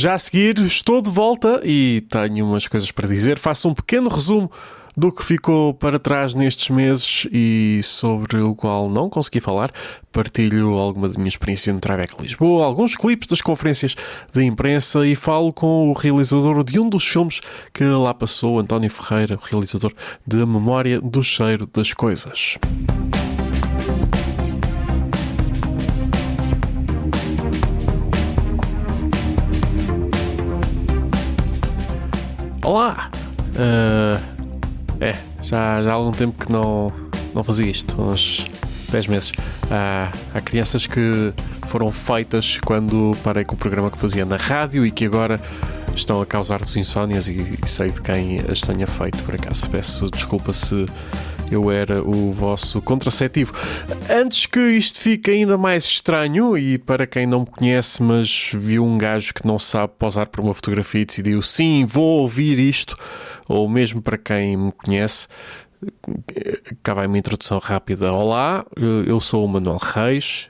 Já a seguir estou de volta e tenho umas coisas para dizer. Faço um pequeno resumo do que ficou para trás nestes meses e sobre o qual não consegui falar. Partilho alguma da minha experiência no Tribeca Lisboa, alguns clipes das conferências de imprensa e falo com o realizador de um dos filmes que lá passou, António Ferreira, o realizador de A Memória do Cheiro das Coisas. Olá! Já há algum tempo que não fazia isto, uns 10 meses. Há crianças que foram feitas quando parei com o programa que fazia na rádio e que agora estão a causar-vos insónias e sei de quem as tenha feito, por acaso. Peço desculpa se eu era o vosso contraceptivo. Antes que isto fique ainda mais estranho, e para quem não me conhece, mas viu um gajo que não sabe posar para uma fotografia e decidiu, sim, vou ouvir isto, ou mesmo para quem me conhece, cá vai uma introdução rápida. Olá, eu sou o Manuel Reis.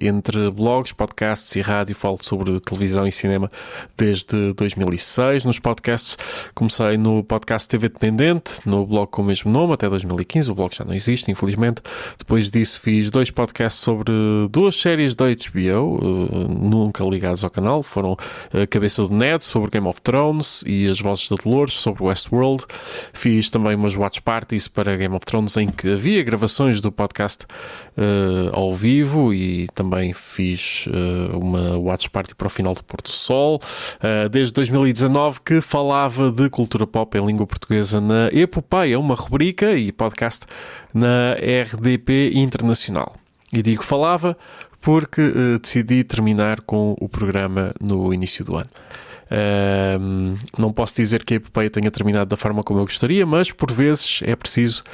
Entre blogs, podcasts e rádio falo sobre televisão e cinema desde 2006. Nos podcasts comecei no podcast TV Dependente, no blog com o mesmo nome, até 2015. O blog já não existe, infelizmente. Depois disso fiz 2 podcasts sobre 2 séries da HBO, nunca ligados ao canal. Foram a Cabeça do Ned, sobre Game of Thrones, e As Vozes da Dolores, sobre Westworld. Fiz também umas watch parties para Game of Thrones em que havia gravações do podcast ao vivo, e também fiz uma watch party para o final do Pôr do Sol desde 2019, que falava de cultura pop em língua portuguesa na Epopeia, uma rubrica e podcast na RDP Internacional. E digo falava porque decidi terminar com o programa no início do ano. Não posso dizer que a epopeia tenha terminado da forma como eu gostaria, mas por vezes é preciso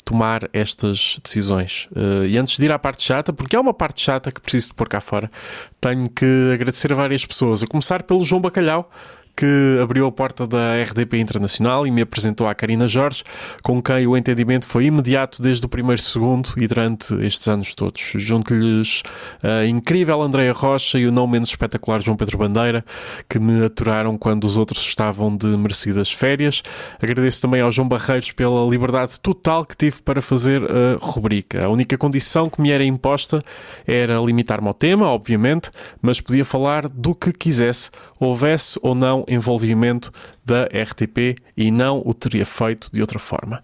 tomar estas decisões. E antes de ir à parte chata, porque há uma parte chata que preciso de pôr cá fora, tenho que agradecer a várias pessoas, a começar pelo João Bacalhau, que abriu a porta da RDP Internacional e me apresentou à Karina Jorge, com quem o entendimento foi imediato desde o primeiro segundo e durante estes anos todos. Junto-lhes a incrível Andreia Rocha e o não menos espetacular João Pedro Bandeira, que me aturaram quando os outros estavam de merecidas férias. Agradeço também ao João Barreiros pela liberdade total que tive para fazer a rubrica. A única condição que me era imposta era limitar-me ao tema, obviamente, mas podia falar do que quisesse, houvesse ou não envolvimento da RTP, e não o teria feito de outra forma.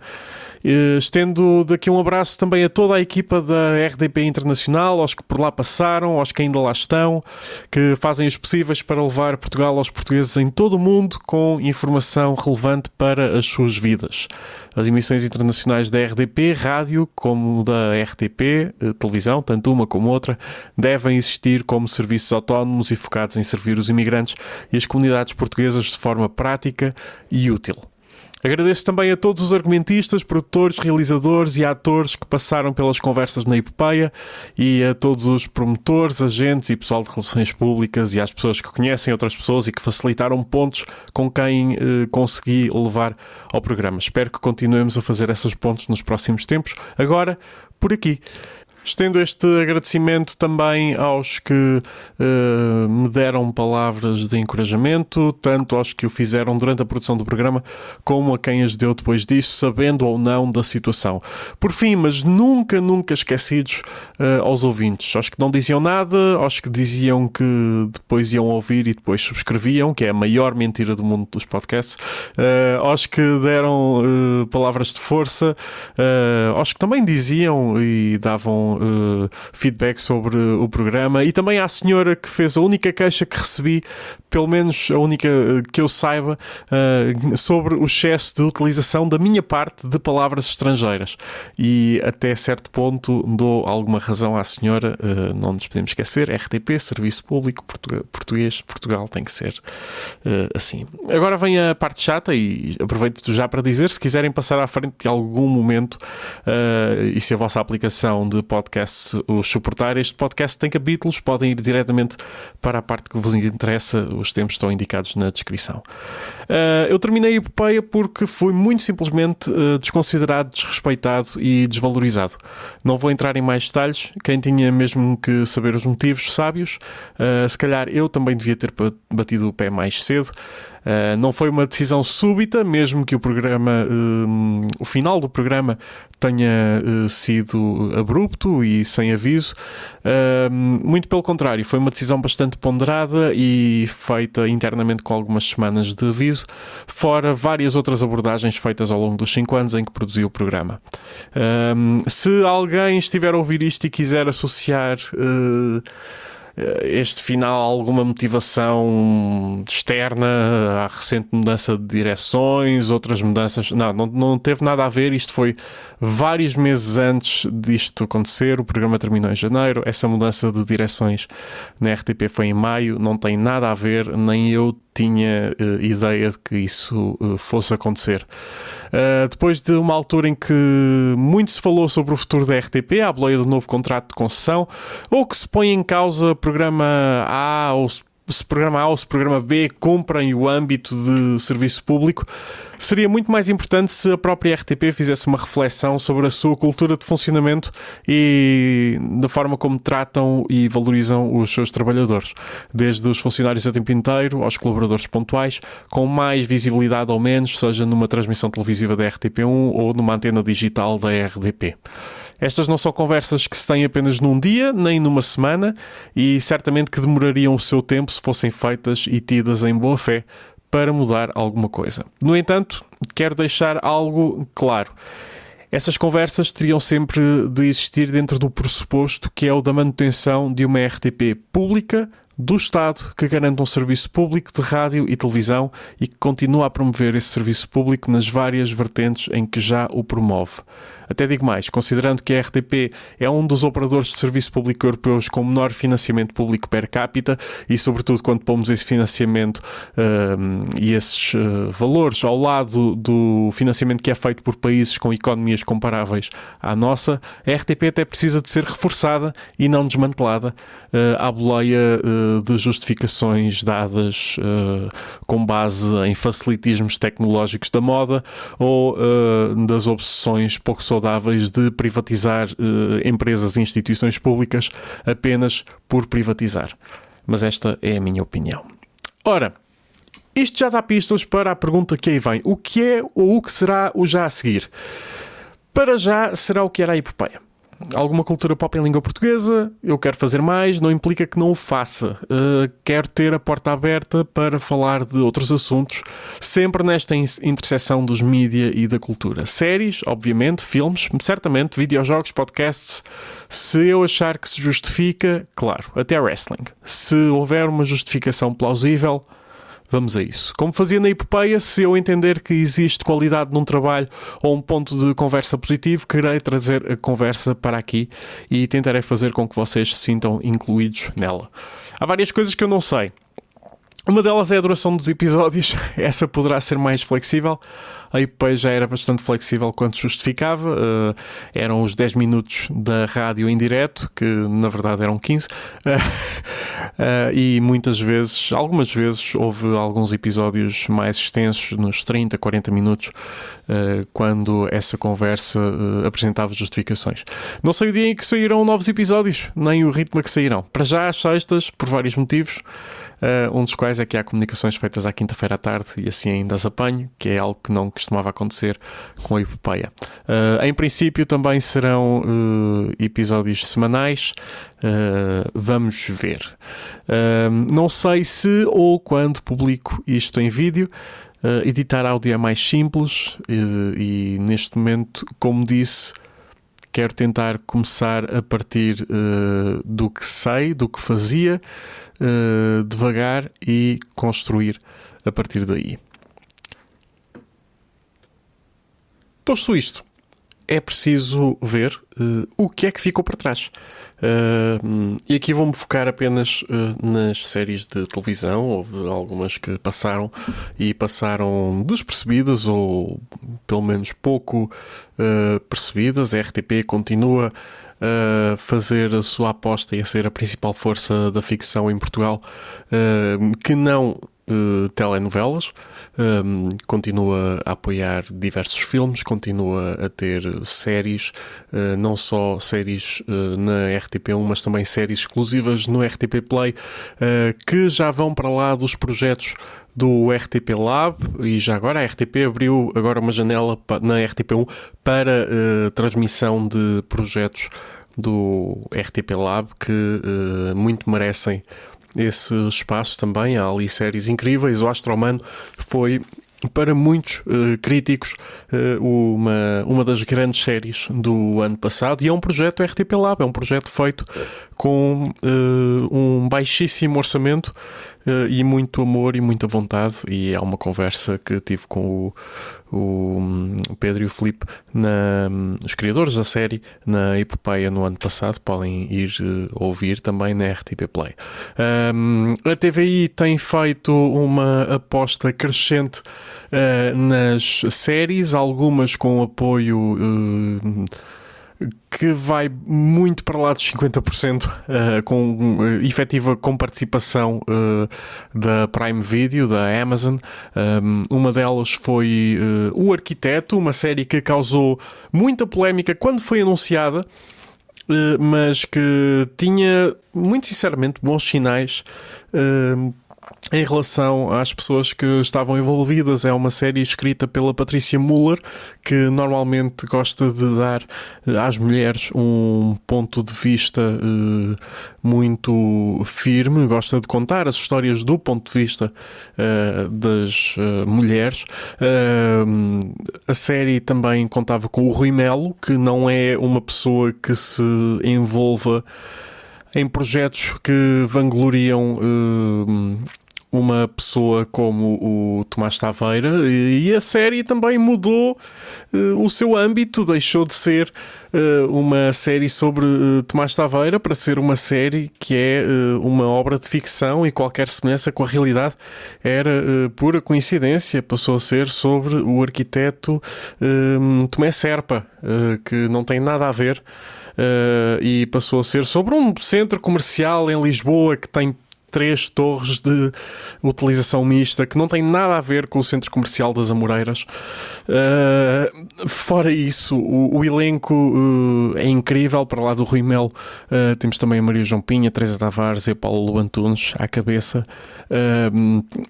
Estendo daqui um abraço também a toda a equipa da RDP Internacional, aos que por lá passaram, aos que ainda lá estão, que fazem os possíveis para levar Portugal aos portugueses em todo o mundo com informação relevante para as suas vidas. As emissões internacionais da RDP, rádio, como da RTP, televisão, tanto uma como outra, devem existir como serviços autónomos e focados em servir os imigrantes e as comunidades portuguesas de forma prática e útil. Agradeço também a todos os argumentistas, produtores, realizadores e atores que passaram pelas conversas na Epopeia, e a todos os promotores, agentes e pessoal de relações públicas, e às pessoas que conhecem outras pessoas e que facilitaram pontos com quem consegui levar ao programa. Espero que continuemos a fazer essas pontes nos próximos tempos, agora por aqui. Estendo este agradecimento também aos que me deram palavras de encorajamento, tanto aos que o fizeram durante a produção do programa, como a quem as deu depois disso, sabendo ou não da situação. Por fim, mas nunca esquecidos, aos ouvintes, aos que não diziam nada, aos que diziam que depois iam ouvir e depois subscreviam, que é a maior mentira do mundo dos podcasts, aos que deram palavras de força, aos que também diziam e davam feedback sobre o programa, e também à senhora que fez a única queixa que recebi, pelo menos a única que eu saiba, sobre o excesso de utilização da minha parte de palavras estrangeiras, e até certo ponto dou alguma razão à senhora. Não nos podemos esquecer, RTP, Serviço Público Português, Portugal tem que ser assim. Agora vem a parte chata, e aproveito já para dizer, se quiserem passar à frente de algum momento, e se a vossa aplicação de podcast podcasts os suportar. Este podcast tem capítulos, podem ir diretamente para a parte que vos interessa, os tempos estão indicados na descrição. Eu terminei a epopeia porque fui muito simplesmente desconsiderado, desrespeitado e desvalorizado. Não vou entrar em mais detalhes, quem tinha mesmo que saber os motivos sábios, se calhar eu também devia ter batido o pé mais cedo. Não foi uma decisão súbita, mesmo que o programa, o final do programa tenha sido abrupto e sem aviso. Muito pelo contrário, foi uma decisão bastante ponderada e feita internamente com algumas semanas de aviso, fora várias outras abordagens feitas ao longo dos 5 anos em que produzi o programa. Se alguém estiver a ouvir isto e quiser associar este final alguma motivação externa, à recente mudança de direções, outras mudanças, não teve nada a ver. Isto foi vários meses antes disto acontecer. O programa terminou em janeiro, essa mudança de direções na RTP foi em maio, não tem nada a ver, nem eu tinha ideia de que isso fosse acontecer. Depois de uma altura em que muito se falou sobre o futuro da RTP, à boleia do novo contrato de concessão, ou que se põe em causa programa A ou se programa A ou se programa B cumprem o âmbito de serviço público, seria muito mais importante se a própria RTP fizesse uma reflexão sobre a sua cultura de funcionamento e da forma como tratam e valorizam os seus trabalhadores, desde os funcionários a tempo inteiro aos colaboradores pontuais, com mais visibilidade ou menos, seja numa transmissão televisiva da RTP1 ou numa antena digital da RDP. Estas não são conversas que se têm apenas num dia, nem numa semana, e certamente que demorariam o seu tempo se fossem feitas e tidas em boa fé para mudar alguma coisa. No entanto, quero deixar algo claro. Essas conversas teriam sempre de existir dentro do pressuposto que é o da manutenção de uma RTP pública, do Estado, que garante um serviço público de rádio e televisão e que continua a promover esse serviço público nas várias vertentes em que já o promove. Até digo mais, considerando que a RTP é um dos operadores de serviço público europeus com menor financiamento público per capita e, sobretudo, quando pomos esse financiamento e esses valores ao lado do financiamento que é feito por países com economias comparáveis à nossa, a RTP até precisa de ser reforçada e não desmantelada à boleia de justificações dadas com base em facilitismos tecnológicos da moda ou das obsessões pouco saudáveis de privatizar empresas e instituições públicas apenas por privatizar. Mas esta é a minha opinião. Ora, isto já dá pistas para a pergunta que aí vem. O que é ou o que será o já a seguir? Para já será o que era a epopeia. Alguma cultura pop em língua portuguesa, eu quero fazer mais, não implica que não o faça. Quero ter a porta aberta para falar de outros assuntos, sempre nesta interseção dos mídia e da cultura. Séries, obviamente, filmes, certamente, videojogos, podcasts. Se eu achar que se justifica, claro, até wrestling. Se houver uma justificação plausível, vamos a isso. Como fazia na epopeia, se eu entender que existe qualidade num trabalho ou um ponto de conversa positivo, querei trazer a conversa para aqui e tentarei fazer com que vocês se sintam incluídos nela. Há várias coisas que eu não sei. Uma delas é a duração dos episódios. Essa poderá ser mais flexível. A epopeia já era bastante flexível quando justificava. Eram os 10 minutos da rádio em direto, que na verdade eram 15. E muitas vezes, algumas vezes, houve alguns episódios mais extensos, nos 30, 40 minutos, quando essa conversa apresentava justificações. Não sei o dia em que sairão novos episódios, nem o ritmo a que sairão. Para já, às sextas, por vários motivos. Um dos quais é que há comunicações feitas à quinta-feira à tarde e assim ainda as apanho, que é algo que não costumava acontecer com a epopeia. Em princípio também serão episódios semanais. Vamos ver. Não sei se ou quando publico isto em vídeo. Editar áudio é mais simples e neste momento, como disse, quero tentar começar a partir do que sei, do que fazia, devagar e construir a partir daí. Posto isto, é preciso ver o que é que ficou para trás. E aqui vou-me focar apenas nas séries de televisão. Houve algumas que passaram despercebidas ou pelo menos pouco percebidas. A RTP continua a fazer a sua aposta e a ser a principal força da ficção em Portugal, que não telenovelas. Continua a apoiar diversos filmes, continua a ter séries, não só séries na RTP1, mas também séries exclusivas no RTP Play, que já vão para lá dos projetos do RTP Lab. E já agora a RTP abriu agora uma janela na RTP1 para transmissão de projetos do RTP Lab, que muito merecem esse espaço também. Há ali séries incríveis. O Astro Humano foi, para muitos críticos, uma das grandes séries do ano passado, e é um projeto RTP Lab, é um projeto feito com um baixíssimo orçamento e muito amor e muita vontade. E há uma conversa que tive com o Pedro e o Filipe, os criadores da série, na Epopeia no ano passado. Podem ir ouvir também na RTP Play. A TVI tem feito uma aposta crescente nas séries, algumas com apoio que vai muito para lá dos 50%, com efetiva com participação da Prime Video, da Amazon. Uma delas foi O Arquiteto, uma série que causou muita polémica quando foi anunciada, mas que tinha, muito sinceramente, bons sinais em relação às pessoas que estavam envolvidas. É uma série escrita pela Patrícia Muller, que normalmente gosta de dar às mulheres um ponto de vista muito firme, gosta de contar as histórias do ponto de vista das mulheres. A série também contava com o Rui Melo, que não é uma pessoa que se envolva em projetos que vangloriam uma pessoa como o Tomás Taveira, e a série também mudou o seu âmbito, deixou de ser uma série sobre Tomás Taveira para ser uma série que é uma obra de ficção, e qualquer semelhança com a realidade era pura coincidência. Passou a ser sobre o arquiteto Tomé Serpa, que não tem nada a ver, e passou a ser sobre um centro comercial em Lisboa que tem 3 torres de utilização mista, que não tem nada a ver com o centro comercial das Amoreiras. Fora isso, o elenco é incrível. Para lá do Rui Melo, temos também a Maria João Pinha, Teresa Tavares e a Paulo Antunes à cabeça,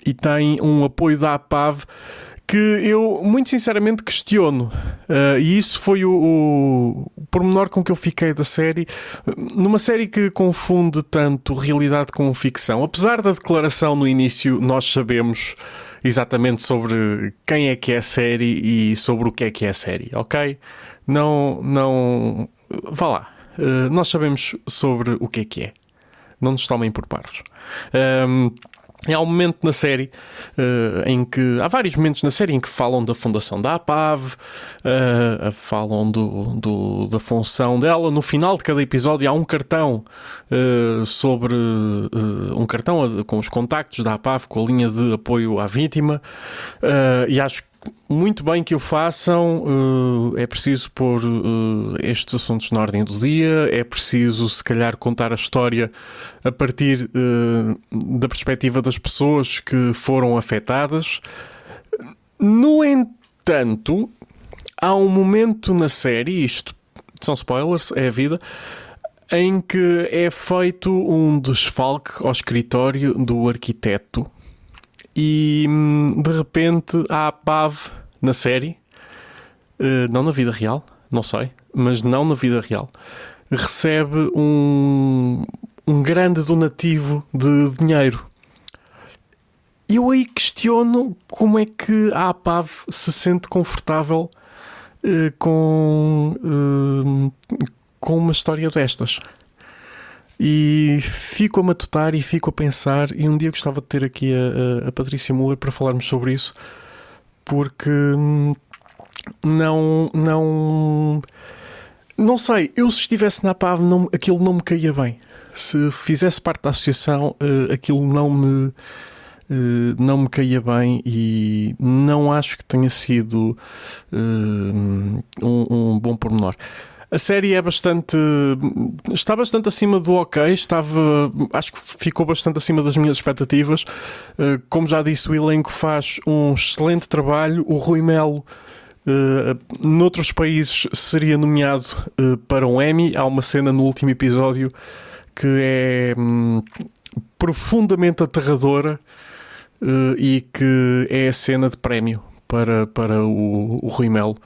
e tem um apoio da APAV que eu, muito sinceramente, questiono. E isso foi o pormenor com que eu fiquei da série. Numa série que confunde tanto realidade com ficção. Apesar da declaração no início, nós sabemos exatamente sobre quem é que é a série e sobre o que é a série, ok? Não... Vá lá. Nós sabemos sobre o que é. Não nos tomem por parvos. Há um momento na série em que... Há vários momentos na série em que falam da fundação da APAV, falam da função dela. No final de cada episódio há um cartão sobre... um cartão com os contactos da APAV, com a linha de apoio à vítima. E acho muito bem que o façam. É preciso pôr estes assuntos na ordem do dia. É preciso, se calhar, contar a história a partir da perspectiva das pessoas que foram afetadas. No entanto, há um momento na série, isto são spoilers, é a vida, em que é feito um desfalque ao escritório do arquiteto. E de repente há a APAV na série, não na vida real, não sei, mas não na vida real, recebe um grande donativo de dinheiro. E eu aí questiono como é que a APAV se sente confortável com uma história destas. E fico a matutar e fico a pensar, e um dia gostava de ter aqui a Patrícia Muller para falarmos sobre isso, porque não sei, eu se estivesse na PAV aquilo não me caía bem. Se fizesse parte da associação, aquilo não me caía bem e não acho que tenha sido um bom pormenor. A série está bastante acima do ok, acho que ficou bastante acima das minhas expectativas. Como já disse, o elenco faz um excelente trabalho. O Rui Melo, noutros países, seria nomeado para um Emmy. Há uma cena no último episódio que é profundamente aterradora e que é a cena de prémio para o Rui Melo.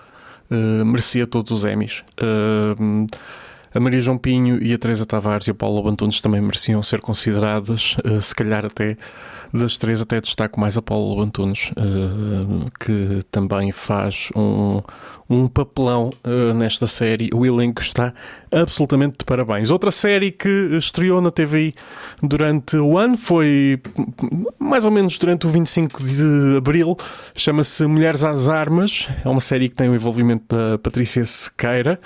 Merecia todos os Emmys. A Maria João Pinho e a Teresa Tavares e a Paula Bantunes também mereciam ser consideradas. Se calhar até das três até destaco mais a Paula Bantunes, que também faz um papelão nesta série. O elenco está absolutamente de parabéns. Outra série que estreou na TVI durante o ano foi mais ou menos durante o 25 de Abril. Chama-se Mulheres às Armas. É uma série que tem o envolvimento da Patrícia Sequeira,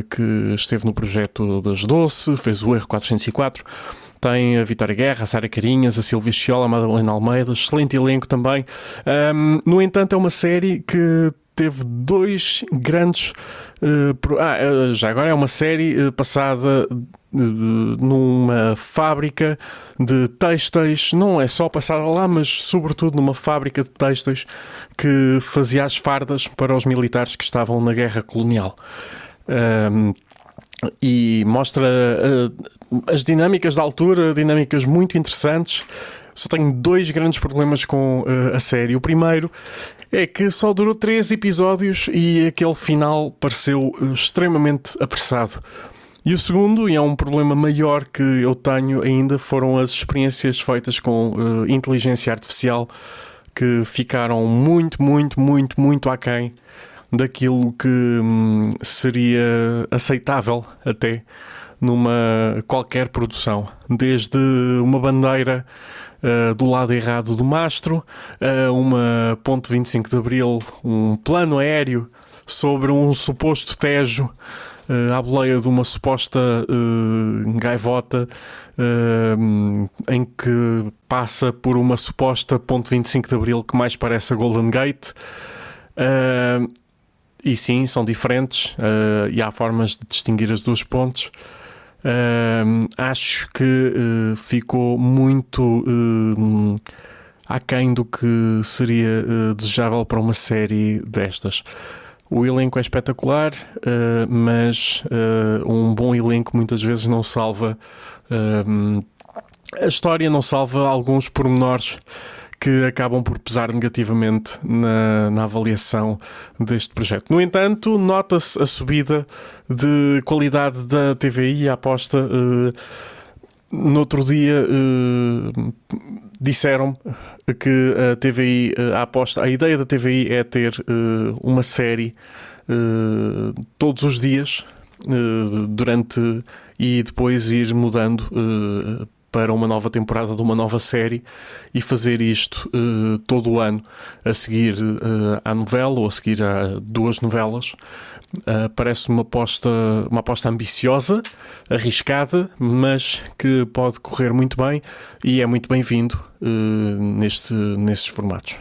que esteve no projeto das Doce, fez o Erro 404. Tem a Vitória Guerra, a Sara Carinhas, a Silvia Chiola, a Madalena Almeida, excelente elenco também. No entanto, é uma série que teve dois grandes... já agora é uma série passada numa fábrica de têxteis. Não é só passada lá, mas sobretudo numa fábrica de têxteis que fazia as fardas para os militares que estavam na guerra colonial. E mostra as dinâmicas da altura, dinâmicas muito interessantes. Só tenho dois grandes problemas com a série. O primeiro é que só durou 3 episódios e aquele final pareceu extremamente apressado. E o segundo, e é um problema maior que eu tenho ainda, foram as experiências feitas com inteligência artificial, que ficaram muito aquém daquilo que seria aceitável até numa qualquer produção. Desde uma bandeira do lado errado do mastro, uma ponte 25 de Abril, um plano aéreo sobre um suposto Tejo, à boleia de uma suposta gaivota, em que passa por uma suposta ponte 25 de Abril que mais parece a Golden Gate. E sim, são diferentes e há formas de distinguir as duas pontes. Acho que ficou muito aquém do que seria desejável para uma série destas. O elenco é espetacular, mas um bom elenco muitas vezes não salva a história, não salva alguns pormenores que acabam por pesar negativamente na avaliação deste projeto. No entanto, nota-se a subida de qualidade da TVI, a aposta. No outro dia disseram que a TVI, a ideia da TVI é ter uma série todos os dias durante e depois ir mudando para uma nova temporada de uma nova série e fazer isto todo o ano a seguir à novela ou a seguir a 2 novelas. Parece uma aposta ambiciosa, arriscada, mas que pode correr muito bem e é muito bem-vindo nesses formatos.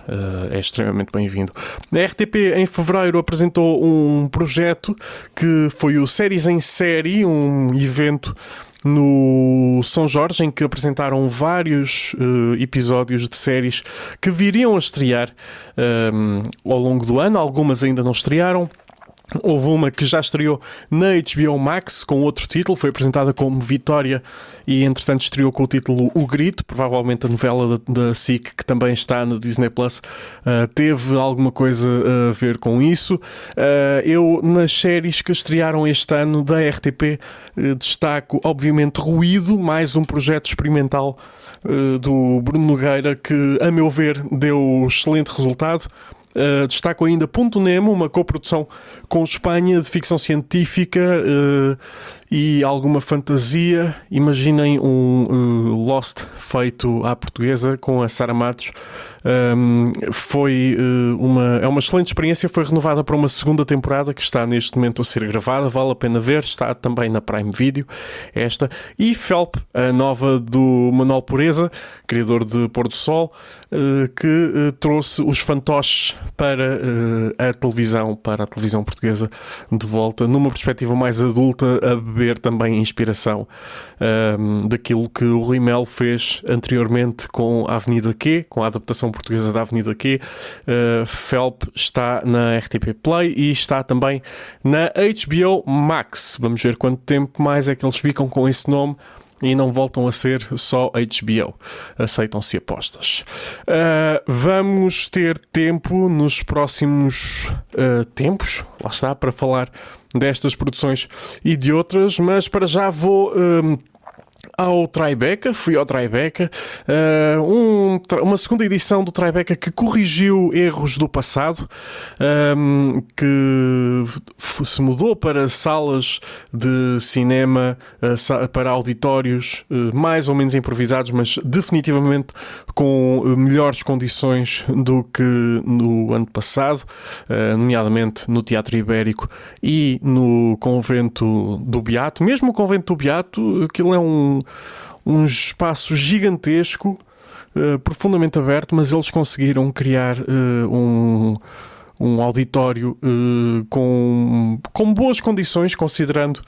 É extremamente bem-vindo. A RTP em fevereiro apresentou um projeto que foi o Séries em Série, um evento no São Jorge, em que apresentaram vários episódios de séries que viriam a estrear ao longo do ano. Algumas ainda não estrearam. Houve uma que já estreou na HBO Max com outro título, foi apresentada como Vitória e entretanto estreou com o título O Grito, provavelmente a novela da SIC, que também está na Disney Plus, teve alguma coisa a ver com isso. Eu, nas séries que estrearam este ano da RTP, destaco obviamente Ruído, mais um projeto experimental do Bruno Nogueira que, a meu ver, deu excelente resultado. Destaco ainda Ponto Nemo, uma coprodução com Espanha de ficção científica e alguma fantasia. Imaginem um Lost feito à portuguesa com a Sara Matos. É uma excelente experiência. Foi renovada para uma segunda temporada que está neste momento a ser gravada. Vale a pena ver. Está também na Prime Video esta. E Felp, a nova do Manuel Pureza, criador de Pôr do Sol, que trouxe os fantoches para a televisão portuguesa de volta, numa perspectiva mais adulta, a beber também inspiração daquilo que o Rui Melo fez anteriormente com a Avenida Q, com a adaptação portuguesa da Avenida Q. Felp está na RTP Play e está também na HBO Max. Vamos ver quanto tempo mais é que eles ficam com esse nome e não voltam a ser só HBO. Aceitam-se apostas. Vamos ter tempo nos próximos tempos, lá está, para falar destas produções e de outras, mas para já vou ao Tribeca, fui ao Tribeca, uma segunda edição do Tribeca que corrigiu erros do passado, que se mudou para salas de cinema, para auditórios mais ou menos improvisados, mas definitivamente com melhores condições do que no ano passado, nomeadamente no Teatro Ibérico e no Convento do Beato. Mesmo o Convento do Beato, aquilo é um espaço gigantesco, profundamente aberto, mas eles conseguiram criar um auditório com boas condições, considerando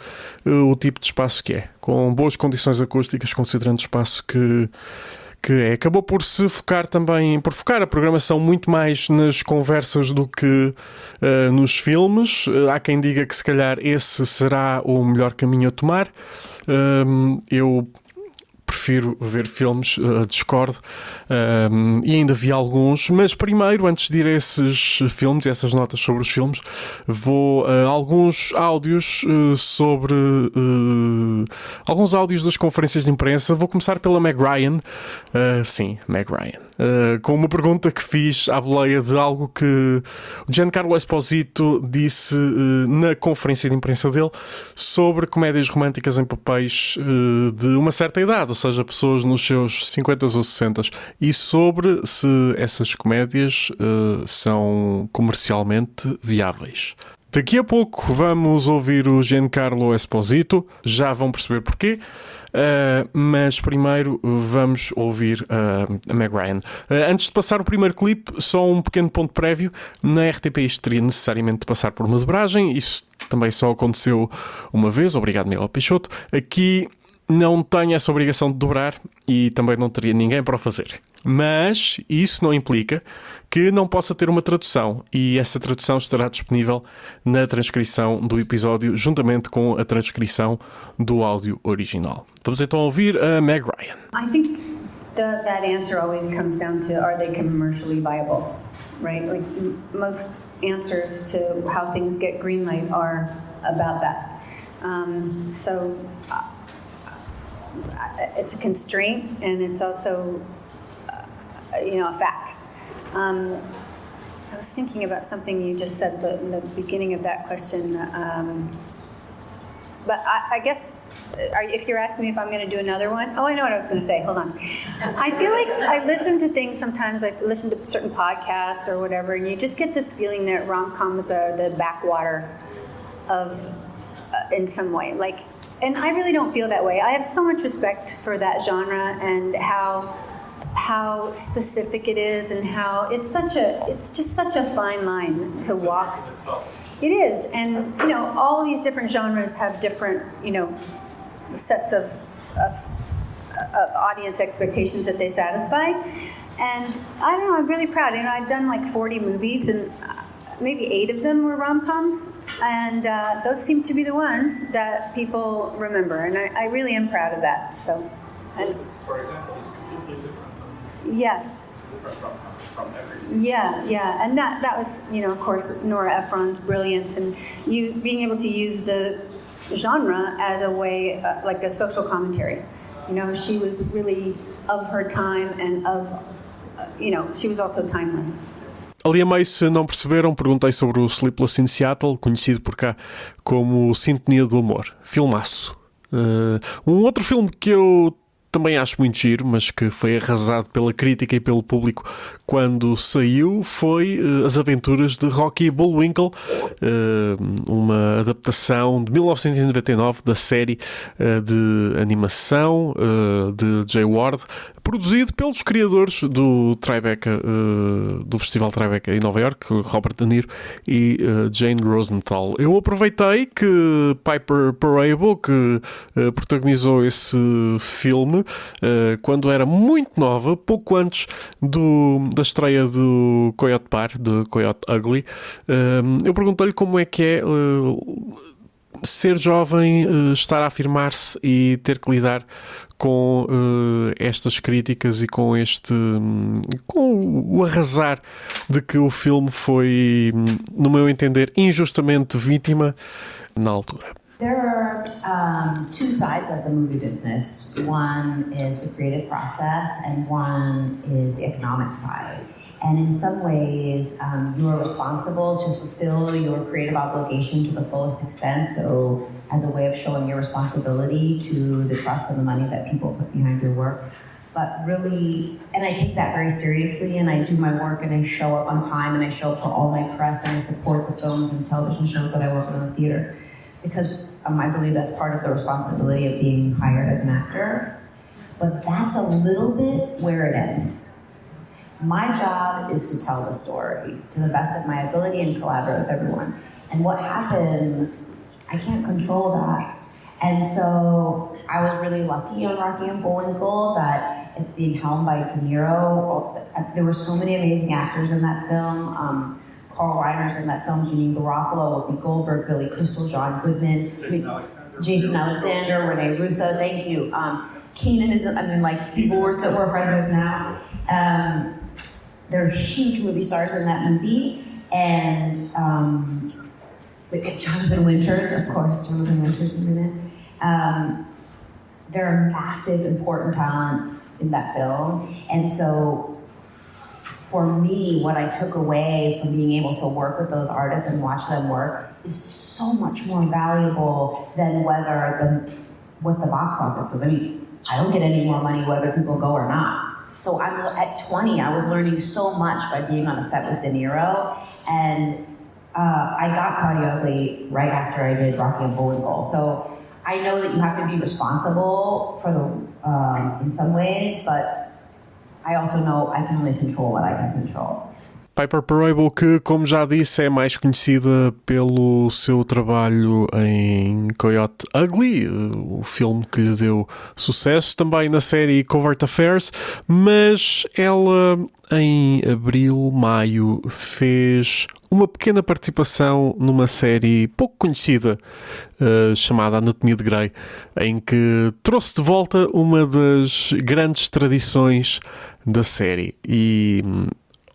o tipo de espaço que é, com boas condições acústicas, considerando o espaço que é. Acabou por focar a programação muito mais nas conversas do que nos filmes. Há quem diga que se calhar esse será o melhor caminho a tomar. Eu prefiro ver filmes, discordo, e ainda vi alguns, mas primeiro, antes de ir a esses filmes, essas notas sobre os filmes, vou a alguns áudios alguns áudios das conferências de imprensa. Vou começar pela Meg Ryan, sim, Meg Ryan, com uma pergunta que fiz à boleia de algo que o Giancarlo Esposito disse na conferência de imprensa dele sobre comédias românticas em papéis de uma certa idade, ou seja, pessoas nos seus 50 ou 60, e sobre se essas comédias são comercialmente viáveis. Daqui a pouco vamos ouvir o Giancarlo Esposito, já vão perceber porquê, mas primeiro vamos ouvir a Meg Ryan. Antes de passar o primeiro clipe, só um pequeno ponto prévio. Na RTP isto teria necessariamente de passar por uma dobragem, isso também só aconteceu uma vez, obrigado Miguel Peixoto. Aqui não tenho essa obrigação de dobrar e também não teria ninguém para o fazer. Mas isso não implica que não possa ter uma tradução, e essa tradução estará disponível na transcrição do episódio, juntamente com a transcrição do áudio original. Vamos então ouvir a Meg Ryan. I think that answer always comes down to, are they commercially viable, right? Like most answers to how things get green light are about that. It's a constraint, and it's also a fact. I was thinking about something you just said in the beginning of that question, but I guess if you're asking me if I'm going to do another one, I know what I was going to say. Hold on. I feel like I listen to things sometimes. I listen to certain podcasts or whatever, and you just get this feeling that rom-coms are the backwater of, in some way, like. And I really don't feel that way. I have so much respect for that genre and how specific it is, and how it's just such a fine line to walk. It is, and all these different genres have different sets of audience expectations that they satisfy. And I don't know, I'm really proud. I've done like 40 movies, and maybe 8 of them were rom-coms, and those seem to be the ones that people remember, and I really am proud of that. So for example, it's completely different. Yeah. It's different from every single. Yeah, and that was, of course, Nora Ephron's brilliance, and you being able to use the genre as a way, like a social commentary. She was really of her time, and of, she was also timeless. Ali a meio, se não perceberam, perguntei sobre o Sleepless in Seattle, conhecido por cá como Sintonia do Amor. Filmaço. Um outro filme que eu também acho muito giro, mas que foi arrasado pela crítica e pelo público quando saiu, foi As Aventuras de Rocky Bullwinkle, uma adaptação de 1999 da série de animação de Jay Ward, produzido pelos criadores do Tribeca, do Festival Tribeca em Nova York, Robert De Niro e Jane Rosenthal. Eu aproveitei que Piper Perabo, que protagonizou esse filme quando era muito nova, pouco antes da estreia do Coyote Bar, de Coyote Ugly, eu perguntei-lhe como é que é ser jovem, estar a afirmar-se e ter que lidar com estas críticas e com o arrasar de que o filme foi, no meu entender, injustamente vítima na altura. There are two sides of the movie business. One is the creative process, and one is the economic side. And in some ways, you are responsible to fulfill your creative obligation to the fullest extent. So, as a way of showing your responsibility to the trust and the money that people put behind your work. But really, and I take that very seriously, and I do my work, and I show up on time, and I show up for all my press, and I support the films and television shows that I work on in the theater. Because I believe that's part of the responsibility of being hired as an actor. But that's a little bit where it ends. My job is to tell the story to the best of my ability and collaborate with everyone. And what happens, I can't control that. And so I was really lucky on Rocky and Bullwinkle that it's being helmed by De Niro. There were so many amazing actors in that film. Carl Reiner's in that film, Janine Garofalo, Whoopi Goldberg, Billy Crystal, John Goodman, Jason Alexander, Renee Russo, thank you. Keenan is, people we're friends with now. They're huge movie stars in that movie. And Jonathan Winters, of course, Jonathan Winters is in it. There are massive, important talents in that film. And so, for me, what I took away from being able to work with those artists and watch them work is so much more valuable than what the box office was. I mean, I don't get any more money whether people go or not. So at 20, I was learning so much by being on a set with De Niro, and I got Coyote Ugly right after I did Rocky and Bullwinkle. So I know that you have to be responsible for in some ways, but I also know I can only control what I can control. Piper Perabo, que, como já disse, é mais conhecida pelo seu trabalho em Coyote Ugly, o filme que lhe deu sucesso, também na série Covert Affairs, mas ela, em abril, maio, fez uma pequena participação numa série pouco conhecida chamada Anatomia de Grey, em que trouxe de volta uma das grandes tradições da série e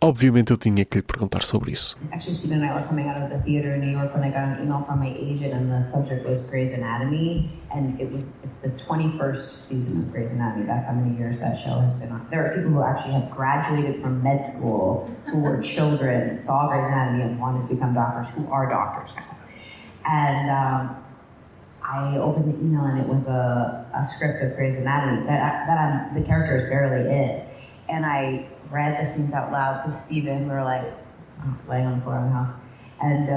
obviamente eu tinha que lhe perguntar sobre isso. Actually, Stephen and I were coming out of the theater in New York when I got an email from my agent, and the subject was Grey's Anatomy, and it's the 21st season of Grey's Anatomy. That's how many years that show has been on. There are people who actually have graduated from med school who were children, saw Grey's Anatomy, and wanted to become doctors, who are doctors now. And I opened the email, and it was a script of Grey's Anatomy that the character is barely in, and I read the scenes out loud to Stephen. We were like laying on the floor in the house, and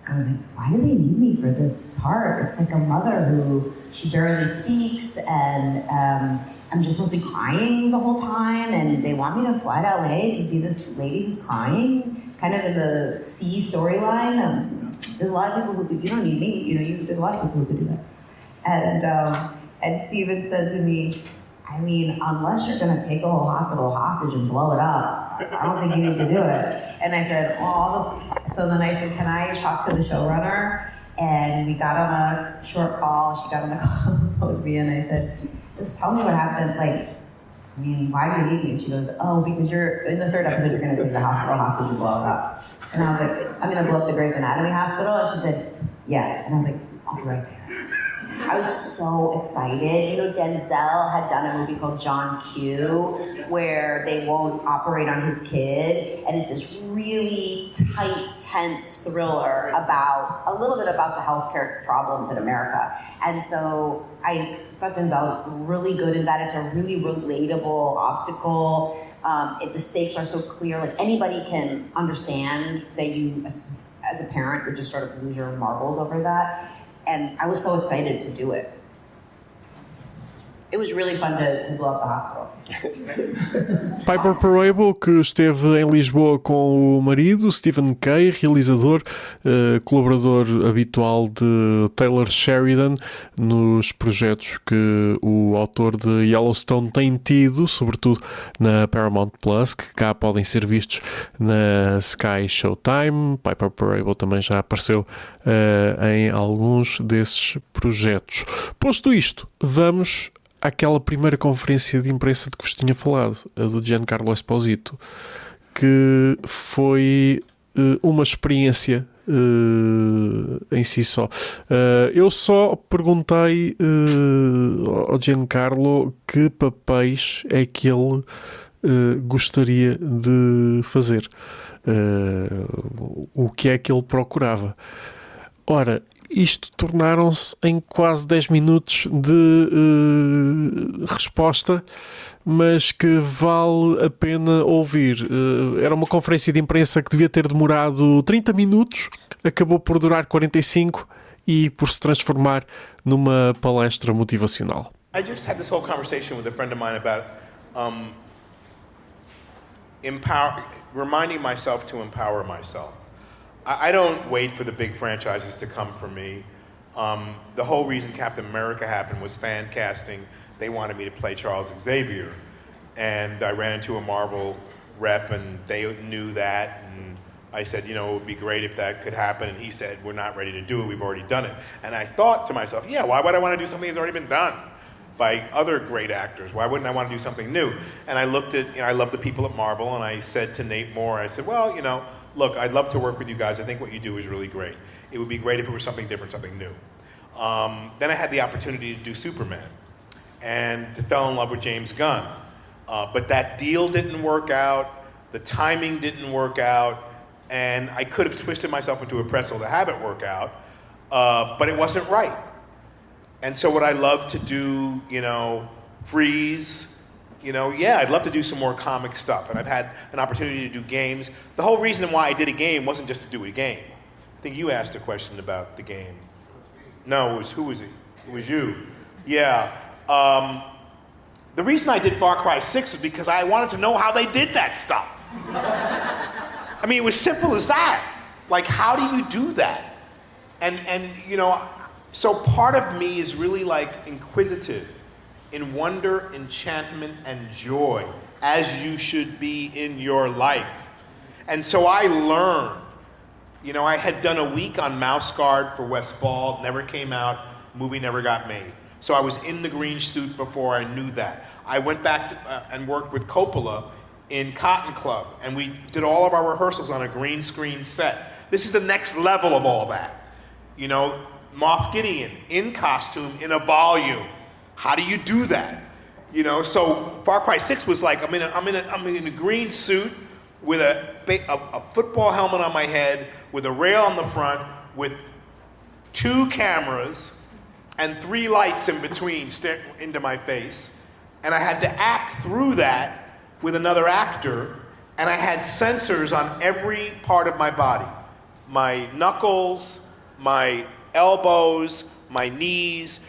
I was like, why do they need me for this part? It's like a mother who she barely speaks, and I'm just mostly crying the whole time, and they want me to fly to LA to be this lady who's crying, kind of in the C storyline. There's a lot of people who could, you don't need me, there's a lot of people who could do that. And Stephen said to me, I mean, unless you're going to take the whole hospital hostage and blow it up, I don't think you need to do it. And I said, so then I said, can I talk to the showrunner? And we got on a short call. She got on a call with me, and I said, just tell me what happened. Like, I mean, why do you need me? And she goes, because you're in the third episode, you're going to take the hospital hostage and blow it up. And I was like, I'm going to blow up the Grey's Anatomy hospital? And she said, yeah. And I was like, I'll be right there. I was so excited. You know, Denzel had done a movie called John Q, where they won't operate on his kid, and it's this really tight, tense thriller about a little bit about the healthcare problems in America. And so I thought Denzel was really good in that. It's a really relatable obstacle. The stakes are so clear. Like anybody can understand that you, as a parent, would just sort of lose your marbles over that. And I was so excited to do it. It was really fun to blow up the hospital. Piper Perabo, que esteve em Lisboa com o marido, Stephen Kay, realizador, colaborador habitual de Taylor Sheridan nos projetos que o autor de Yellowstone tem tido, sobretudo na Paramount Plus, que cá podem ser vistos na Sky Showtime. Piper Perabo também já apareceu em alguns desses projetos. Posto isto, vamos àquela primeira conferência de imprensa de que vos tinha falado, a do Giancarlo Esposito, que foi uma experiência em si só. Eu só perguntei ao Giancarlo que papéis é que ele gostaria de fazer, o que é que ele procurava. Ora, isto tornaram-se em quase 10 minutos de resposta, mas que vale a pena ouvir. Era uma conferência de imprensa que devia ter demorado 30 minutos, acabou por durar 45 e por se transformar numa palestra motivacional. I just had this whole conversation with a friend of mine about reminding myself to empower myself. I don't wait for the big franchises to come for me. The whole reason Captain America happened was fan casting. They wanted me to play Charles Xavier. And I ran into a Marvel rep and they knew that. And I said, you know, it would be great if that could happen. And he said, we're not ready to do it. We've already done it. And I thought to myself, yeah, why would I want to do something that's already been done by other great actors? Why wouldn't I want to do something new? And I looked at, I love the people at Marvel, and I said to Nate Moore, I said, well, look, I'd love to work with you guys. I think what you do is really great. It would be great if it was something different, something new. Then I had the opportunity to do Superman and fell in love with James Gunn. But that deal didn't work out. The timing didn't work out. And I could have twisted myself into a pretzel to have it work out. But it wasn't right. And so what I love to do, Freeze, I'd love to do some more comic stuff. And I've had an opportunity to do games. The whole reason why I did a game wasn't just to do a game. I think you asked a question about the game. No, who was it? It was you. Yeah. The reason I did Far Cry 6 was because I wanted to know how they did that stuff. I mean, it was simple as that. Like, how do you do that? And so part of me is really like inquisitive in wonder, enchantment, and joy, as you should be in your life. And so I learned. I had done a week on Mouse Guard for Wes Ball, never came out, movie never got made. So I was in the green suit before I knew that. I went back and worked with Coppola in Cotton Club, and we did all of our rehearsals on a green screen set. This is the next level of all that. Moff Gideon in costume in a volume. How do you do that? So Far Cry 6 was like I'm in a green suit with a football helmet on my head, with a rail on the front, with 2 cameras and 3 lights in between into my face, and I had to act through that with another actor, and I had sensors on every part of my body, my knuckles, my elbows, my knees.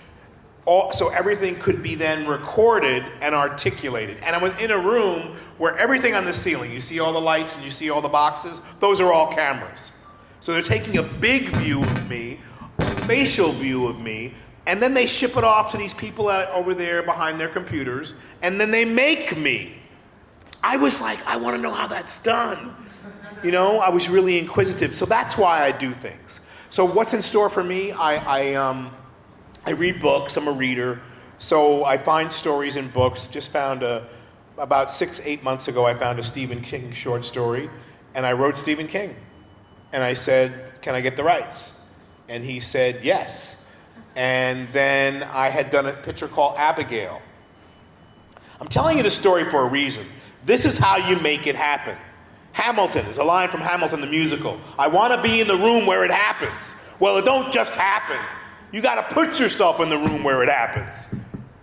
So everything could be then recorded and articulated. And I was in a room where everything on the ceiling, you see all the lights and you see all the boxes, those are all cameras. So they're taking a big view of me, a facial view of me, and then they ship it off to these people over there behind their computers, and then they make me. I was like, I want to know how that's done. I was really inquisitive. So that's why I do things. So what's in store for me? I read books. I'm a reader. So I find stories in books. Just found about 6-8 months ago, I found a Stephen King short story, and I wrote Stephen King. And I said, can I get the rights? And he said, yes. And then I had done a picture called Abigail. I'm telling you this story for a reason. This is how you make it happen. Hamilton, there's a line from Hamilton the musical. I want to be in the room where it happens. Well, it don't just happen. You got to put yourself in the room where it happens,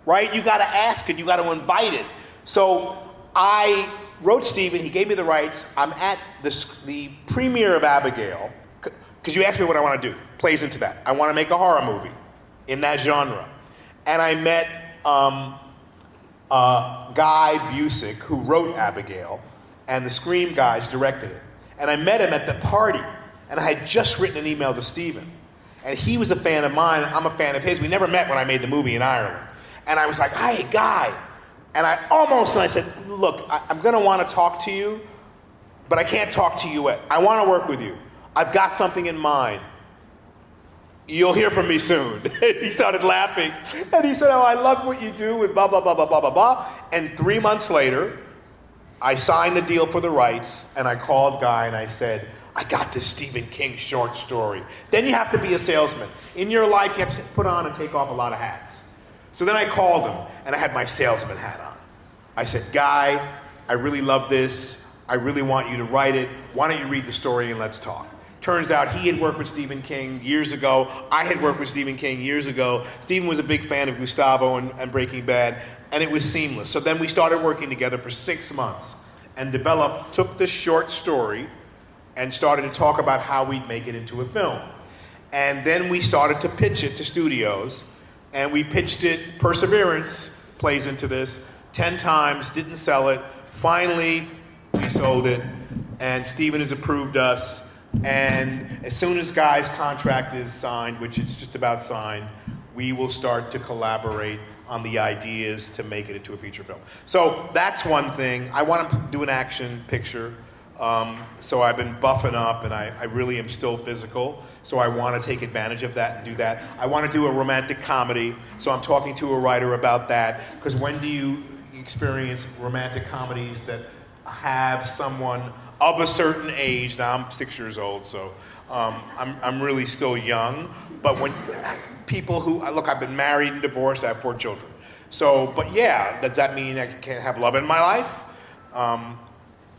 right? You got to ask it. You got to invite it. So I wrote Steven. He gave me the rights. I'm at the premiere of Abigail, because you asked me what I want to do. Plays into that. I want to make a horror movie in that genre. And I met Guy Busick, who wrote Abigail, and the Scream guys directed it. And I met him at the party, and I had just written an email to Steven. And he was a fan of mine, I'm a fan of his. We never met when I made the movie in Ireland. And I was like, hey, Guy. And I said, look, I'm going to want to talk to you, but I can't talk to you yet. I want to work with you. I've got something in mind. You'll hear from me soon. He started laughing. And he said, oh, I love what you do with blah, blah, blah, blah, blah, blah, blah. And 3 months later, I signed the deal for the rights, and I called Guy and I said, I got this Stephen King short story. Then you have to be a salesman. In your life, you have to put on and take off a lot of hats. So then I called him, and I had my salesman hat on. I said, Guy, I really love this. I really want you to write it. Why don't you read the story and let's talk? Turns out he had worked with Stephen King years ago. I had worked with Stephen King years ago. Stephen was a big fan of Gustavo and Breaking Bad, and it was seamless. So then we started working together for 6 months and took this short story and started to talk about how we'd make it into a film. And then we started to pitch it to studios, and we pitched it, Perseverance plays into this, 10 times, didn't sell it. Finally, we sold it, and Steven has approved us. And as soon as Guy's contract is signed, which is just about signed, we will start to collaborate on the ideas to make it into a feature film. So that's one thing. I want to do an action picture. So I've been buffing up, and I really am still physical. So I want to take advantage of that and do that. I want to do a romantic comedy. So I'm talking to a writer about that. Because when do you experience romantic comedies that have someone of a certain age? Now I'm 6 years old, so I'm really still young. But when people who, look, I've been married and divorced, I have 4 children. So, but yeah, does that mean I can't have love in my life?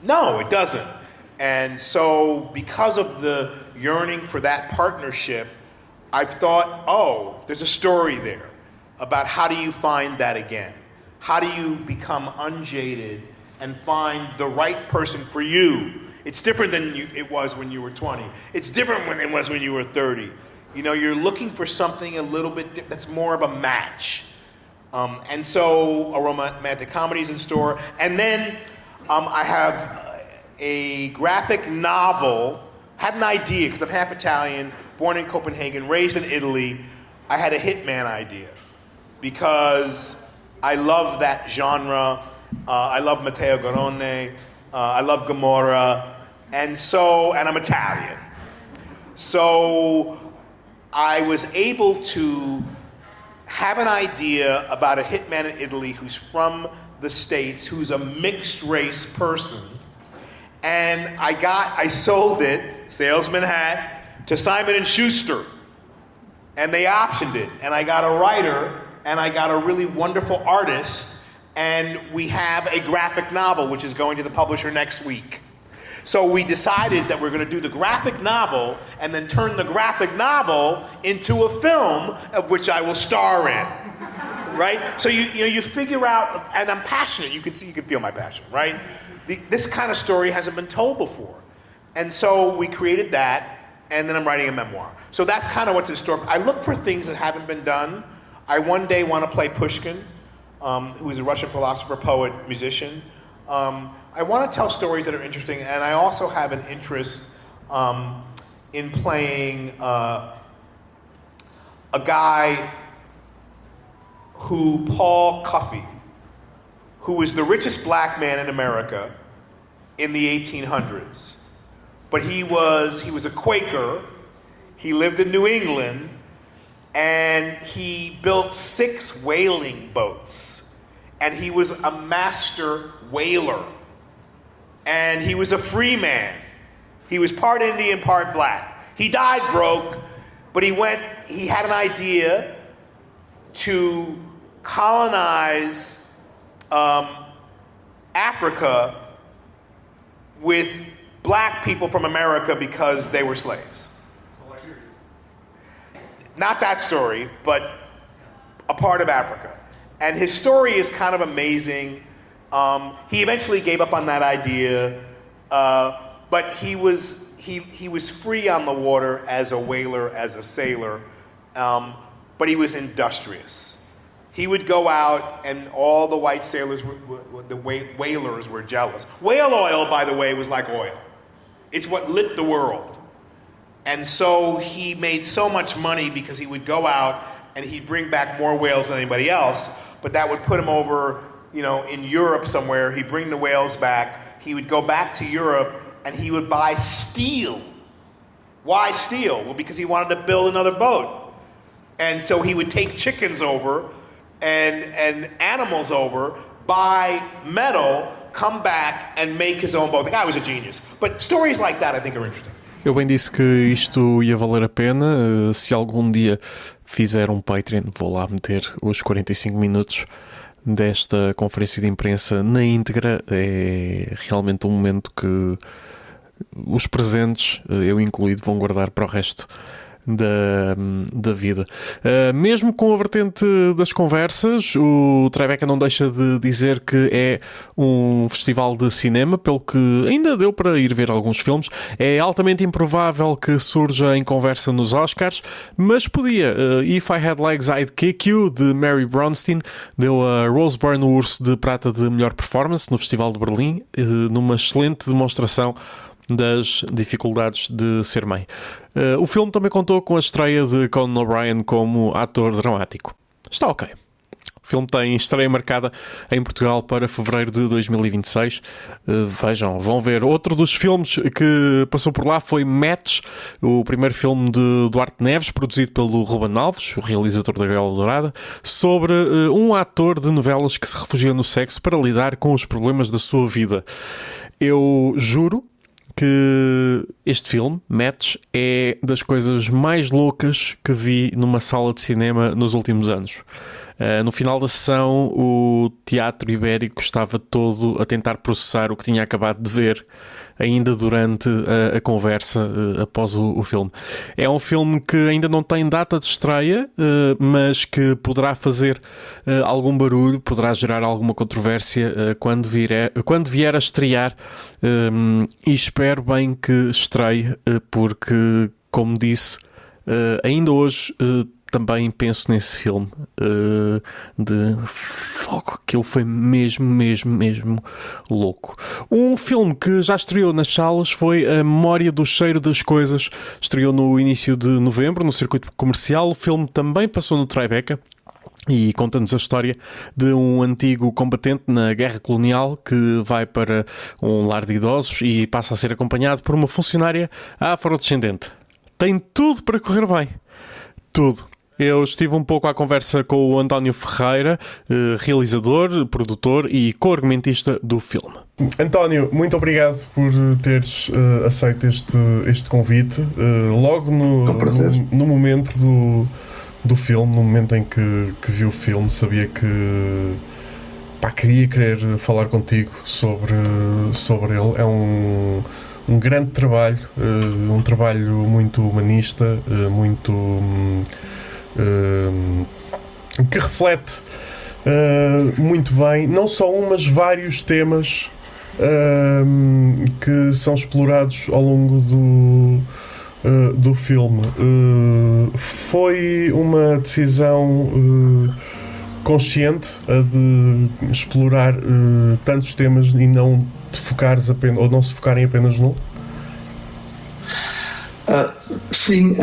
No, it doesn't. And so because of the yearning for that partnership, I've thought, oh, there's a story there about how do you find that again? How do you become unjaded and find the right person for you? It's different than it was when you were 20. It's different when it was when you were 30. You know, you're looking for something a little bit that's more of a match. And so a romantic comedy's in store. And then I have a graphic novel. Had an idea, because I'm half Italian, born in Copenhagen, raised in Italy. I had a hitman idea because I love that genre. I love Matteo Garrone. I love Gomorrah. And I'm Italian. So I was able to have an idea about a hitman in Italy who's from the States, who's a mixed race person. And I sold it, salesman hat, to Simon & Schuster. And they optioned it. And I got a writer, and I got a really wonderful artist, and we have a graphic novel, which is going to the publisher next week. So we decided that we're going to do the graphic novel and then turn the graphic novel into a film of which I will star in. Right? So you figure out, and I'm passionate. You can feel my passion, right? This kind of story hasn't been told before. And so we created that, and then I'm writing a memoir. So that's kind of what's in store. I look for things that haven't been done. I one day want to play Pushkin, who is a Russian philosopher, poet, musician. I want to tell stories that are interesting, and I also have an interest in playing a guy Paul Cuffey, who was the richest black man in America in the 1800s. But he was a Quaker, he lived in New England, and he built 6 whaling boats. And he was a master whaler. And he was a free man. He was part Indian, part black. He died broke, but he had an idea to colonize Africa with black people from America because they were slaves. Not that story, but a part of Africa. And his story is kind of amazing. He eventually gave up on that idea, but he was free on the water as a whaler, as a sailor, but he was industrious. He would go out, and all the white sailors, the whalers were jealous. Whale oil, by the way, was like oil. It's what lit the world. And so he made so much money because he would go out and he'd bring back more whales than anybody else, but that would put him over, in Europe somewhere. He'd bring the whales back. He would go back to Europe and he would buy steel. Why steel? Well, because he wanted to build another boat. And so he would take chickens over and animals over, buy metal, come back and make his own boat. The guy was a genius. But stories like that I think are interesting. Eu bem disse que isto ia valer a pena. Se algum dia fizer um Patreon, vou lá meter os 45 minutos desta conferência de imprensa na íntegra. É realmente um momento que os presentes, eu incluído, vão guardar para o resto da vida. Mesmo com a vertente das conversas, o Tribeca não deixa de dizer que é um festival de cinema, pelo que ainda deu para ir ver alguns filmes. É altamente improvável que surja em conversa nos Oscars, mas podia. If I Had Legs I'd Kick You, de Mary Bronstein, deu a Rose Byrne o Urso de Prata de melhor performance no Festival de Berlim, numa excelente demonstração das dificuldades de ser mãe. O filme também contou com a estreia de Conan O'Brien como ator dramático. Está ok. O filme tem estreia marcada em Portugal para fevereiro de 2026. Vejam, vão ver. Outro dos filmes que passou por lá foi Match, o primeiro filme de Duarte Neves, produzido pelo Ruben Alves, o realizador da Gaiola Dourada, sobre um ator de novelas que se refugia no sexo para lidar com os problemas da sua vida. Eu juro que este filme, Match, é das coisas mais loucas que vi numa sala de cinema nos últimos anos. No final da sessão, o Teatro Ibérico estava todo a tentar processar o que tinha acabado de ver, ainda durante a conversa após o filme. É um filme que ainda não tem data de estreia, mas que poderá fazer algum barulho, poderá gerar alguma controvérsia quando vier a estrear, e espero bem que estreie, porque, como disse, ainda hoje também penso nesse filme de fogo. Aquilo foi mesmo louco. Um filme que já estreou nas salas foi A Memória do Cheiro das Coisas. Estreou no início de novembro no circuito comercial. O filme também passou no Tribeca e conta-nos a história de um antigo combatente na guerra colonial que vai para um lar de idosos e passa a ser acompanhado por uma funcionária afrodescendente. Tem tudo para correr bem. Tudo. Eu estive um pouco à conversa com o António Ferreira, realizador, produtor e co-argumentista do filme. António, muito obrigado por teres aceito este convite. Logo no momento do filme, no momento em que vi o filme, sabia que queria querer falar contigo sobre ele. É um grande trabalho, um trabalho muito humanista, muito... que reflete muito bem, não só mas vários temas que são explorados ao longo do filme. Foi uma decisão consciente a de explorar tantos temas e não te focares apenas, ou não se focarem apenas num? Sim,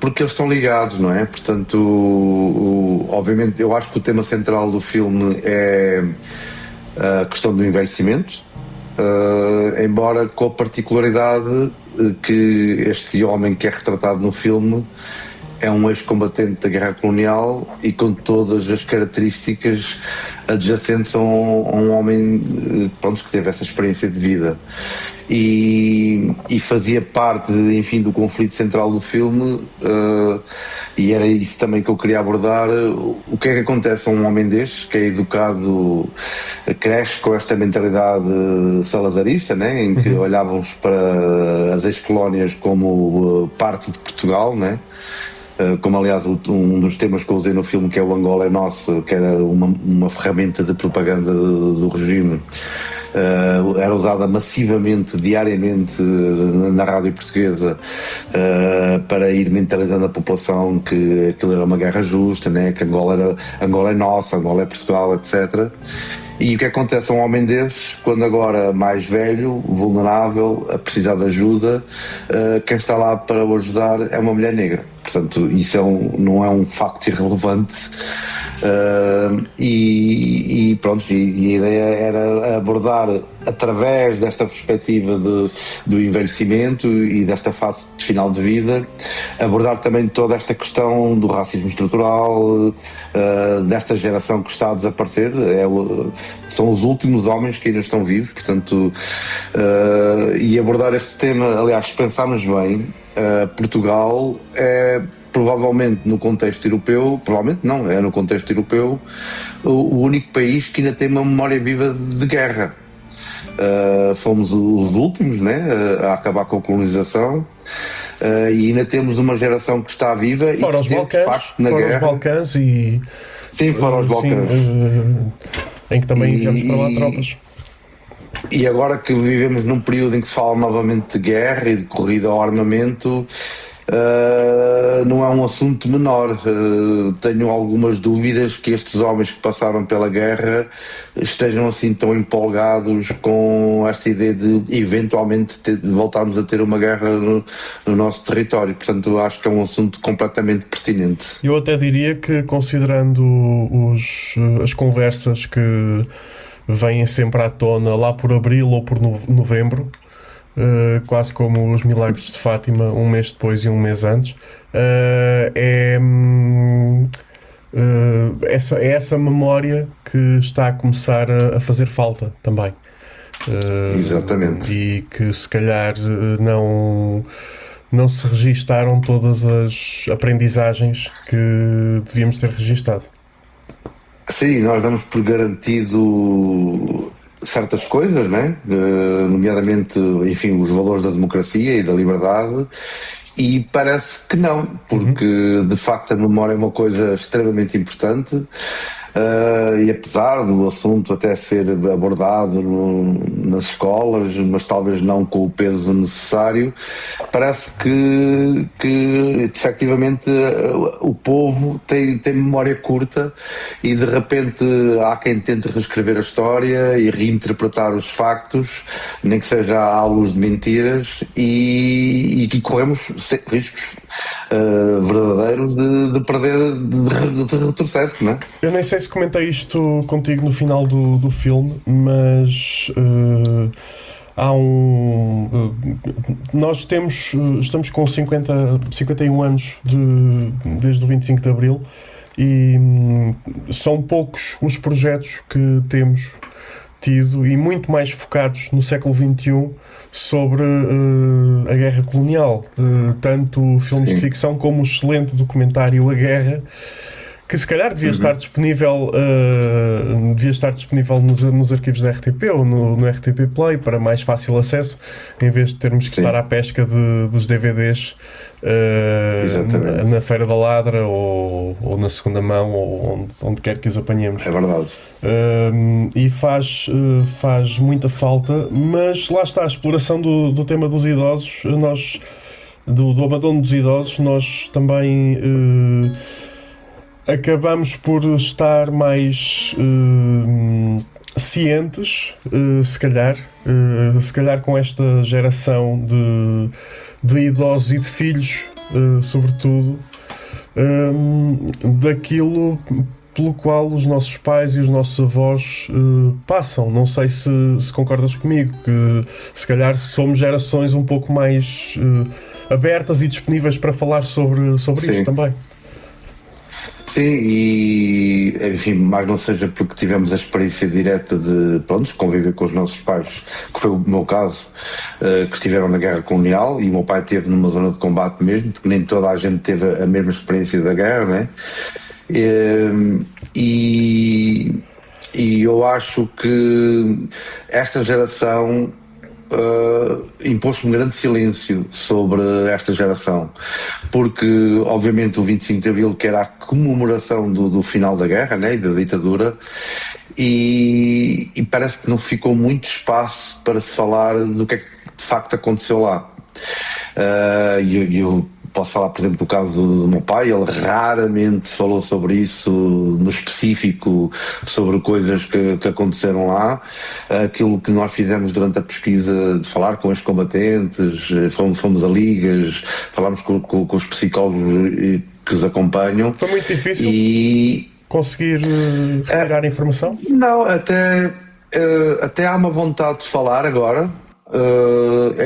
porque eles estão ligados, não é? Portanto, obviamente, eu acho que o tema central do filme é a questão do envelhecimento, embora com a particularidade que este homem que é retratado no filme é um ex-combatente da guerra colonial e com todas as características adjacentes a um homem, pronto, que teve essa experiência de vida. E e fazia parte, enfim, do conflito central do filme, e era isso também que eu queria abordar. O que é que acontece a um homem destes, que é educado, cresce com esta mentalidade salazarista, né, em que olhávamos para as ex-colónias como parte de Portugal, né? Como aliás um dos temas que eu usei no filme, que é o Angola é Nosso, que era uma ferramenta de propaganda do regime, era usada massivamente, diariamente na rádio portuguesa, para ir mentalizando a população que aquilo era uma guerra justa, né? Que Angola é nossa, Angola é Portugal, etc. E o que acontece a um homem desses, quando agora mais velho, vulnerável, a precisar de ajuda, quem está lá para o ajudar é uma mulher negra. Portanto, isso não é um facto irrelevante. E pronto, e a ideia era abordar, através desta perspectiva do envelhecimento e desta fase de final de vida, abordar também toda esta questão do racismo estrutural, desta geração que está a desaparecer. São os últimos homens que ainda estão vivos, portanto, e abordar este tema. Aliás, se pensarmos bem, Portugal é provavelmente no contexto europeu, provavelmente não, é no contexto europeu, o único país que ainda tem uma memória viva de guerra. Fomos os últimos, né, a acabar com a colonização, e ainda temos uma geração que está viva fora e que esteve de facto na guerra. Os Balcãs e... Sim, fora os Balcãs. Em que também enviamos para lá tropas. E agora que vivemos num período em que se fala novamente de guerra e de corrida ao armamento, não é um assunto menor. Tenho algumas dúvidas que estes homens que passaram pela guerra estejam assim tão empolgados com esta ideia de eventualmente voltarmos a ter uma guerra no nosso território. Portanto, acho que é um assunto completamente pertinente. Eu até diria que, considerando as conversas que vêm sempre à tona lá por abril ou por novembro, quase como os milagres de Fátima, um mês depois e um mês antes, é essa memória que está a começar a fazer falta também. Exatamente. E que se calhar não se registaram todas as aprendizagens que devíamos ter registado. Sim, nós damos por garantido certas coisas, né? Nomeadamente, enfim, os valores da democracia e da liberdade, e parece que não, porque de facto a memória é uma coisa extremamente importante. E apesar do assunto até ser abordado nas escolas, mas talvez não com o peso necessário, parece que efetivamente o povo tem memória curta, e de repente há quem tente reescrever a história e reinterpretar os factos, nem que seja à luz de mentiras, e que corremos riscos verdadeiros de perder, de retrocesso, não é? Eu nem sei se comentei isto contigo no final do filme, mas há nós estamos com 51 anos desde o 25 de Abril, e são poucos os projetos que temos tido, e muito mais focados no século XXI, sobre a guerra colonial. Tanto filmes de ficção como o excelente documentário A Guerra, que se calhar devia estar disponível nos arquivos da RTP ou no RTP Play, para mais fácil acesso, em vez de termos que estar à pesca dos DVDs na Feira da Ladra ou na segunda mão, ou onde quer que os apanhemos. É verdade. E faz muita falta, mas lá está a exploração do tema dos idosos, do abandono dos idosos. Nós também acabamos por estar mais cientes, se calhar com esta geração de idosos e de filhos, sobretudo, daquilo pelo qual os nossos pais e os nossos avós passam. Não sei se concordas comigo, que se calhar somos gerações um pouco mais abertas e disponíveis para falar sobre isto também. Sim, e enfim, mais não seja porque tivemos a experiência direta de, pronto, conviver com os nossos pais, que foi o meu caso, que estiveram na guerra colonial, e o meu pai esteve numa zona de combate mesmo, porque nem toda a gente teve a mesma experiência da guerra, né? E eu acho que esta geração impôs-se um grande silêncio sobre esta geração, porque obviamente o 25 de Abril, que era a comemoração do final da guerra, né, e da ditadura, e parece que não ficou muito espaço para se falar do que é que de facto aconteceu lá. Eu posso falar, por exemplo, do caso do meu pai. Ele raramente falou sobre isso no específico, sobre coisas que aconteceram lá. Aquilo que nós fizemos durante a pesquisa, de falar com os combatentes, fomos a ligas, falámos com os psicólogos que os acompanham. Foi muito difícil conseguir retirar a informação? Não, até há uma vontade de falar agora.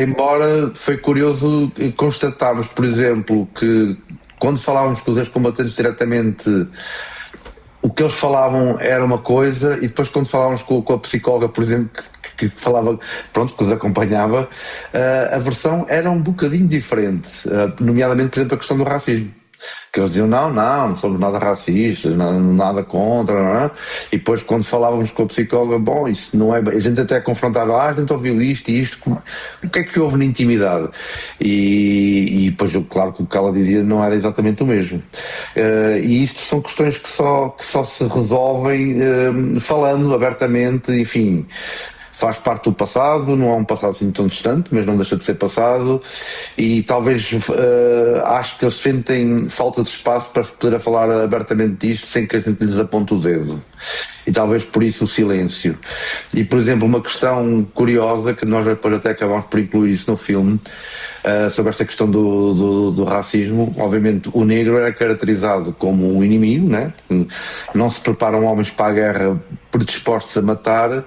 Embora foi curioso constatarmos, por exemplo, que quando falávamos com os ex-combatentes diretamente, o que eles falavam era uma coisa, e depois quando falávamos com a psicóloga, por exemplo, que falava, pronto, que os acompanhava, a versão era um bocadinho diferente, nomeadamente, por exemplo, a questão do racismo. Que eles diziam, não somos nada racistas, nada contra, não é? E depois quando falávamos com a psicóloga, bom, isso não é, a gente até confrontava, a gente ouviu isto e isto, o que é que houve na intimidade? E depois, claro, que o que ela dizia não era exatamente o mesmo. E isto são questões que só se resolvem falando abertamente, enfim. Faz parte do passado, não é um passado assim tão distante, mas não deixa de ser passado, e talvez acho que eles sentem falta de espaço para poder falar abertamente disto sem que a gente lhes aponte o dedo. E talvez por isso o silêncio. E, por exemplo, uma questão curiosa, que nós depois até acabamos por incluir isso no filme, sobre esta questão do racismo. Obviamente o negro era caracterizado como um inimigo, né? Não se preparam homens para a guerra predispostos a matar,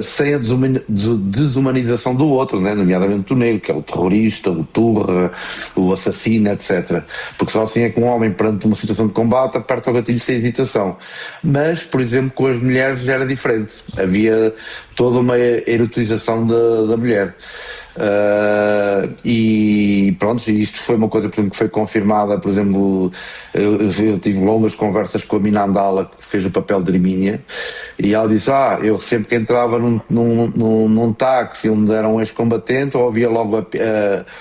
sem a desumanização do outro, né? Nomeadamente do negro, que é o terrorista, o turra, o assassino, etc. Porque só assim é que um homem, perante uma situação de combate, aperta o gatilho sem hesitação. Mas, por exemplo, com as mulheres já era diferente. Havia toda uma erotização da mulher. E pronto, isto foi uma coisa, por exemplo, que foi confirmada. Por exemplo, eu tive longas conversas com a Mina Andala, que fez o papel de Hermínia, e ela disse, eu sempre que entrava num táxi onde era um ex-combatente, eu ouvia logo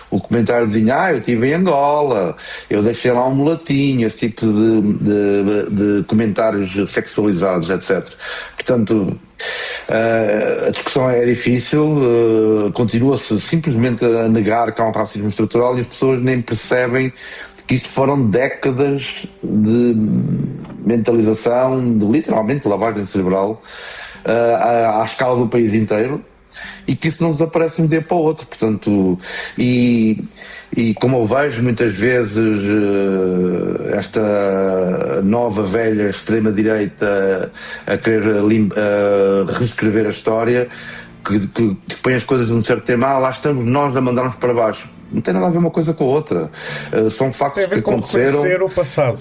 o comentário dizendo, eu estive em Angola, eu deixei lá um mulatinho, esse tipo de comentários sexualizados, etc. Portanto, a discussão é difícil, continua-se simplesmente a negar que há um racismo estrutural, e as pessoas nem percebem que isto foram décadas de mentalização, de literalmente lavagem cerebral, à escala do país inteiro, e que isso não desaparece de um dia para o outro. Portanto, e como eu vejo muitas vezes esta nova velha extrema-direita a querer reescrever a história, que põe as coisas num certo tema, lá estamos nós a mandar-nos para baixo. Não tem nada a ver uma coisa com a outra. São factos que aconteceram. Reconhecer o passado.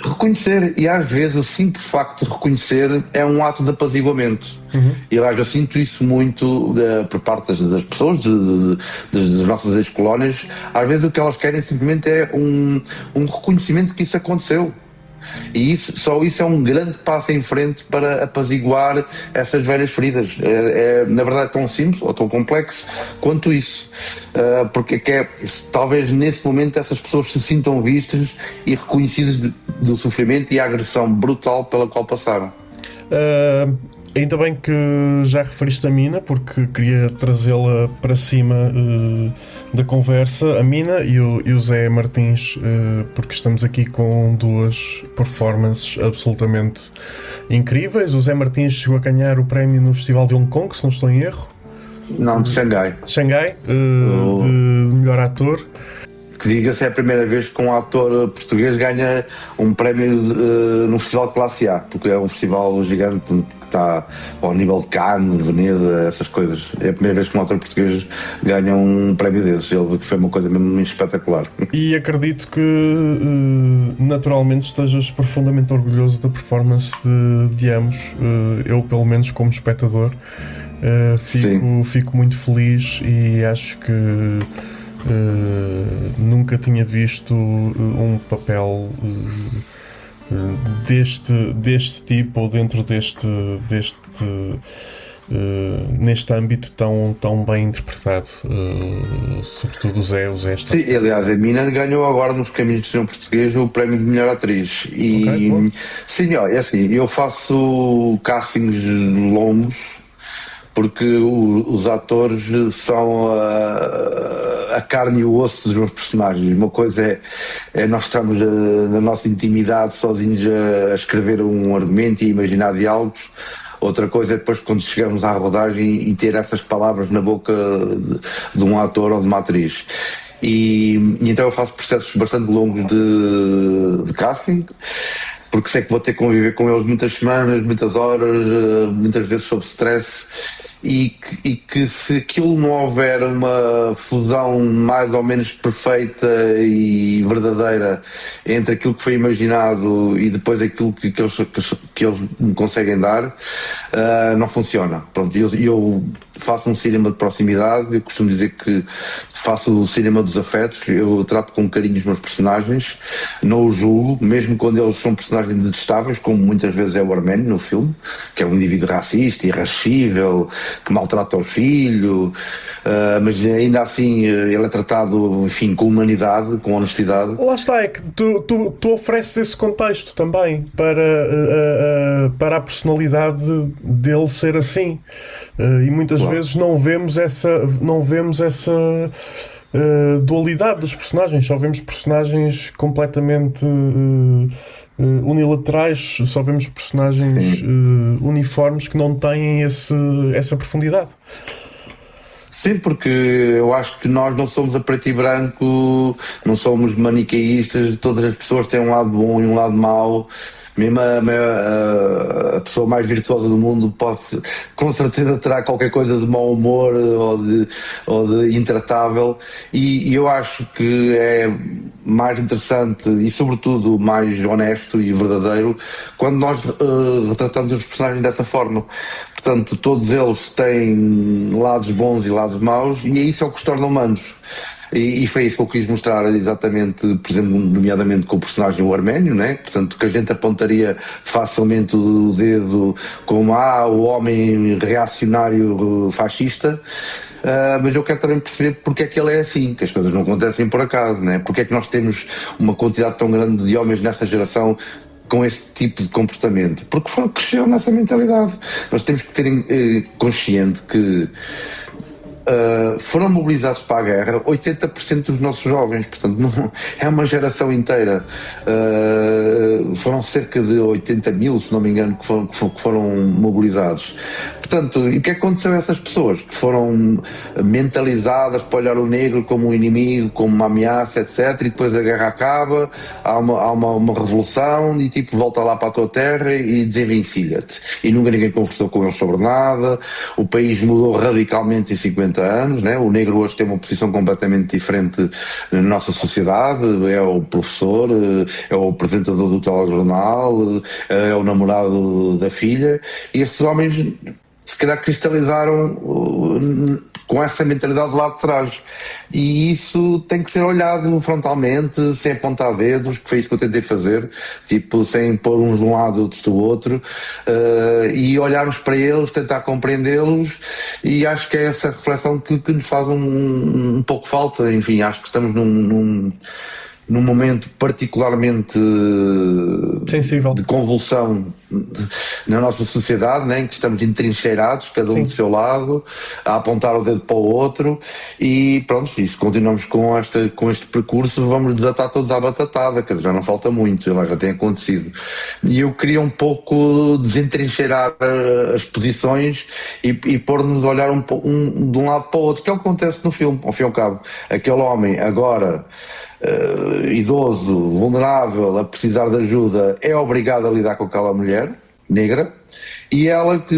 Reconhecer, e às vezes o simples facto de reconhecer é um ato de apaziguamento. E aliás, eu sinto isso muito por parte das pessoas, das nossas ex-colónias. Às vezes o que elas querem simplesmente é um reconhecimento que isso aconteceu. E só isso é um grande passo em frente para apaziguar essas velhas feridas. Na verdade, é tão simples ou tão complexo quanto isso. Porque talvez nesse momento essas pessoas se sintam vistas e reconhecidas do sofrimento e a agressão brutal pela qual passaram. Ainda bem que já referiste a Mina, porque queria trazê-la para cima da conversa, a Mina e o Zé Martins, porque estamos aqui com duas performances absolutamente incríveis. O Zé Martins chegou a ganhar o prémio no Festival de Hong Kong, se não estou em erro. Não, de Xangai. Xangai, de melhor ator. Que diga-se, é a primeira vez que um ator português ganha um prémio no Festival de Classe A, porque é um festival gigante que está ao nível de Cannes, Veneza, essas coisas. É a primeira vez que um autor português ganha um prémio desses. Ele que foi uma coisa mesmo espetacular. E acredito que naturalmente estejas profundamente orgulhoso da performance de ambos. Eu, pelo menos, como espectador, fico muito feliz e acho que nunca tinha visto um papel deste tipo ou dentro neste âmbito tão bem interpretado, sobretudo o Zé está. Sim, aliás, a Mina ganhou agora nos Caminhos do Cinema Português o prémio de melhor atriz. E Okay, sim, ó, é assim, eu faço castings longos porque os atores são a carne e o osso dos meus personagens. Uma coisa é nós estamos na nossa intimidade sozinhos a escrever um argumento e imaginar diálogos. Outra coisa é depois quando chegamos à rodagem e ter essas palavras na boca de um ator ou de uma atriz. E então eu faço processos bastante longos de casting, porque sei que vou ter que conviver com eles muitas semanas, muitas horas, muitas vezes sob stress. E que se aquilo não houver uma fusão mais ou menos perfeita e verdadeira entre aquilo que foi imaginado e depois aquilo que eles me conseguem dar, não funciona. Pronto, eu faço um cinema de proximidade, eu costumo dizer que faço o cinema dos afetos, eu trato com carinho os meus personagens, não os julgo, mesmo quando eles são personagens detestáveis, como muitas vezes é o Arménio no filme, que é um indivíduo racista, irascível, que maltrata o filho, mas ainda assim ele é tratado, enfim, com humanidade, com honestidade. Lá está, é que tu ofereces esse contexto também para a personalidade dele ser assim, e muitas vezes não vemos essa dualidade dos personagens, só vemos personagens completamente unilaterais, só vemos personagens uniformes que não têm essa profundidade. Sim, porque eu acho que nós não somos a preto e branco, não somos maniqueístas, todas as pessoas têm um lado bom e um lado mau. Mesmo a pessoa mais virtuosa do mundo pode, com certeza terá qualquer coisa de mau humor ou de intratável, e eu acho que é mais interessante e sobretudo mais honesto e verdadeiro quando nós retratamos os personagens dessa forma. Portanto, todos eles têm lados bons e lados maus, e é isso que os torna humanos. E foi isso que eu quis mostrar exatamente, por exemplo, nomeadamente com o personagem o Arménio, né? Portanto, que a gente apontaria facilmente o dedo como o homem reacionário fascista. Mas eu quero também perceber porque é que ele é assim, que as coisas não acontecem por acaso, né? Porque é que nós temos uma quantidade tão grande de homens nessa geração com esse tipo de comportamento? Porque cresceram nessa mentalidade. Nós temos que ter consciente que foram mobilizados para a guerra 80% dos nossos jovens, portanto não, é uma geração inteira. Foram cerca de 80 mil, se não me engano, que foram mobilizados. Portanto, e o que aconteceu a essas pessoas que foram mentalizadas para olhar o negro como um inimigo, como uma ameaça, etc, e depois a guerra acaba, há uma revolução e tipo volta lá para a tua terra e desenvencilha-te, e nunca ninguém conversou com eles sobre nada. O país mudou radicalmente em 50 anos, né? O negro hoje tem uma posição completamente diferente na nossa sociedade, é o professor, é o apresentador do telejornal, é o namorado da filha, e estes homens se calhar cristalizaram com essa mentalidade lá de trás, e isso tem que ser olhado frontalmente, sem apontar dedos, que foi isso que eu tentei fazer, tipo, sem pôr uns de um lado outros do outro, e olharmos para eles, tentar compreendê-los, e acho que é essa reflexão que nos faz um pouco falta. Enfim, acho que estamos num momento particularmente sensível, de convulsão na nossa sociedade, né, em que estamos entrincheirados, cada um do seu lado, a apontar o dedo para o outro, e pronto, e se continuamos com este percurso, vamos desatar todos à batatada, quer dizer, já não falta muito, já tem acontecido. E eu queria um pouco desentrincheirar as posições e pôr-nos a olhar de um lado para o outro, que é o que acontece no filme, ao fim e ao cabo. Aquele homem agora idoso, vulnerável, a precisar de ajuda, é obrigado a lidar com aquela mulher negra, e ela que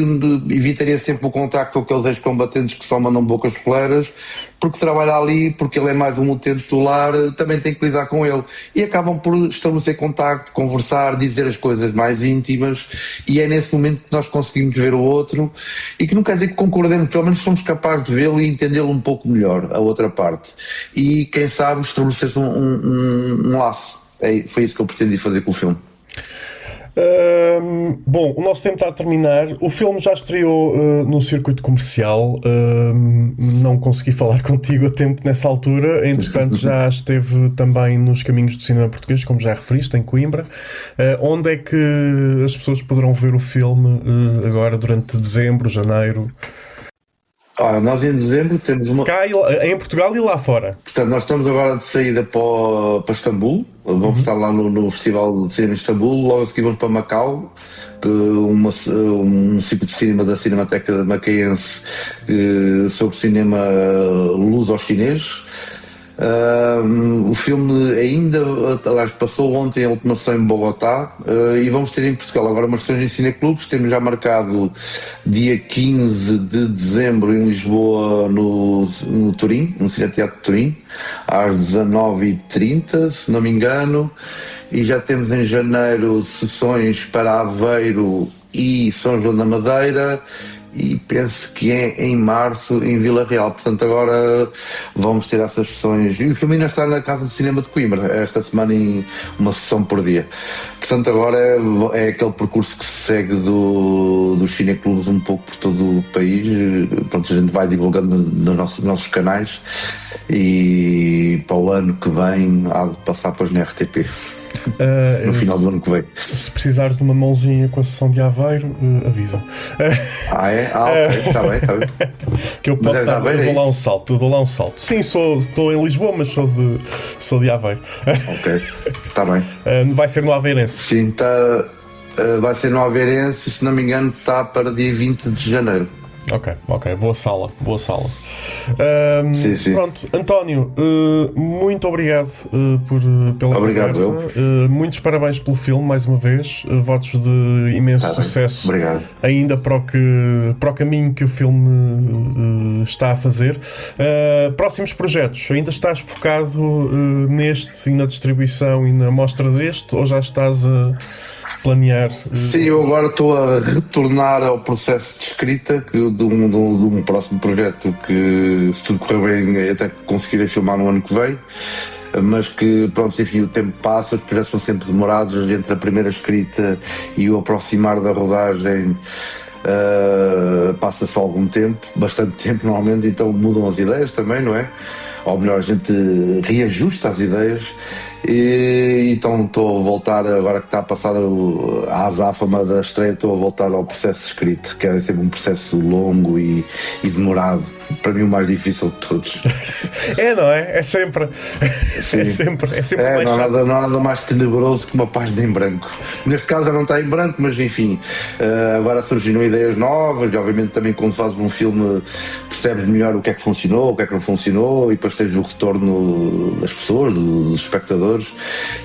evitaria sempre o contacto com aqueles ex-combatentes que só mandam bocas poleiras, porque trabalha ali, porque ele é mais um utente do lar, também tem que lidar com ele. E acabam por estabelecer contacto, conversar, dizer as coisas mais íntimas, e é nesse momento que nós conseguimos ver o outro, e que não quer dizer que concordemos, pelo menos somos capazes de vê-lo e entendê-lo um pouco melhor, a outra parte. E quem sabe estabelecer-se um laço. Foi isso que eu pretendi fazer com o filme. Bom, o nosso tempo está a terminar. O filme já estreou no circuito comercial. Não consegui falar contigo a tempo nessa altura. Entretanto, já esteve também nos caminhos do cinema português, como já referiste, em Coimbra. Onde é que as pessoas poderão ver o filme agora durante dezembro, janeiro? Ora, nós em dezembro temos uma... Cá em Portugal e lá fora. Portanto, nós estamos agora de saída para Istambul. Vamos estar lá no Festival de Cinema em Istambul. Logo a seguir vamos para Macau, um ciclo de cinema da Cinemateca Macaense sobre cinema luso-chinês. O filme ainda, aliás, passou ontem a ultimação em Bogotá, e vamos ter em Portugal agora umas sessões em cineclubes. Temos já marcado dia 15 de dezembro em Lisboa, no Turim, no Cineteatro de Turim, às 19h30, se não me engano, e já temos em janeiro sessões para Aveiro e São João da Madeira, e penso que é em março em Vila Real. Portanto, agora vamos ter essas sessões, e o filme ainda está na Casa do Cinema de Coimbra esta semana, em uma sessão por dia. Portanto, agora é aquele percurso que se segue dos cineclubes um pouco por todo o país. Pronto, a gente vai divulgando nos nossos canais, e para o ano que vem há de passar depois na RTP, no final do ano que vem. Se precisares de uma mãozinha com a sessão de Aveiro, avisa. É? Ok, está bem. Que eu posso dar, Aveiro, eu dou lá um salto. Sim, estou em Lisboa, mas sou de Aveiro. Ok, está bem. Vai ser no Aveirense. Sim, vai ser no Aveirense, se não me engano está para dia 20 de janeiro. Ok, boa sala. Sim. Pronto, António, muito obrigado pela conversa. Muitos parabéns pelo filme, mais uma vez. Votos de imenso sucesso. Obrigado. Ainda para o caminho que o filme está a fazer. Próximos projetos, ainda estás focado neste e na distribuição e na mostra deste, ou já estás a planear? Sim, eu agora estou a retornar ao processo de escrita de um próximo projeto que, se tudo correr bem, até conseguirei filmar no ano que vem, mas que, pronto, enfim, o tempo passa, os projetos são sempre demorados. Entre a primeira escrita e o aproximar da rodagem passa-se algum tempo, bastante tempo normalmente, então mudam as ideias também, não é? Ou melhor, a gente reajusta as ideias. E então estou a voltar, agora que está a passar a azáfama da estreia, estou a voltar ao processo de escrita, que é sempre um processo longo e demorado. Para mim o mais difícil de todos. Não é? É sempre. Sim. É sempre mais não, chato. não há nada mais tenebroso que uma página em branco. Neste caso já não está em branco, mas enfim, agora surgiram ideias novas, e obviamente também quando fazes um filme percebes melhor o que é que funcionou, o que é que não funcionou, e depois tens o retorno das pessoas, dos espectadores,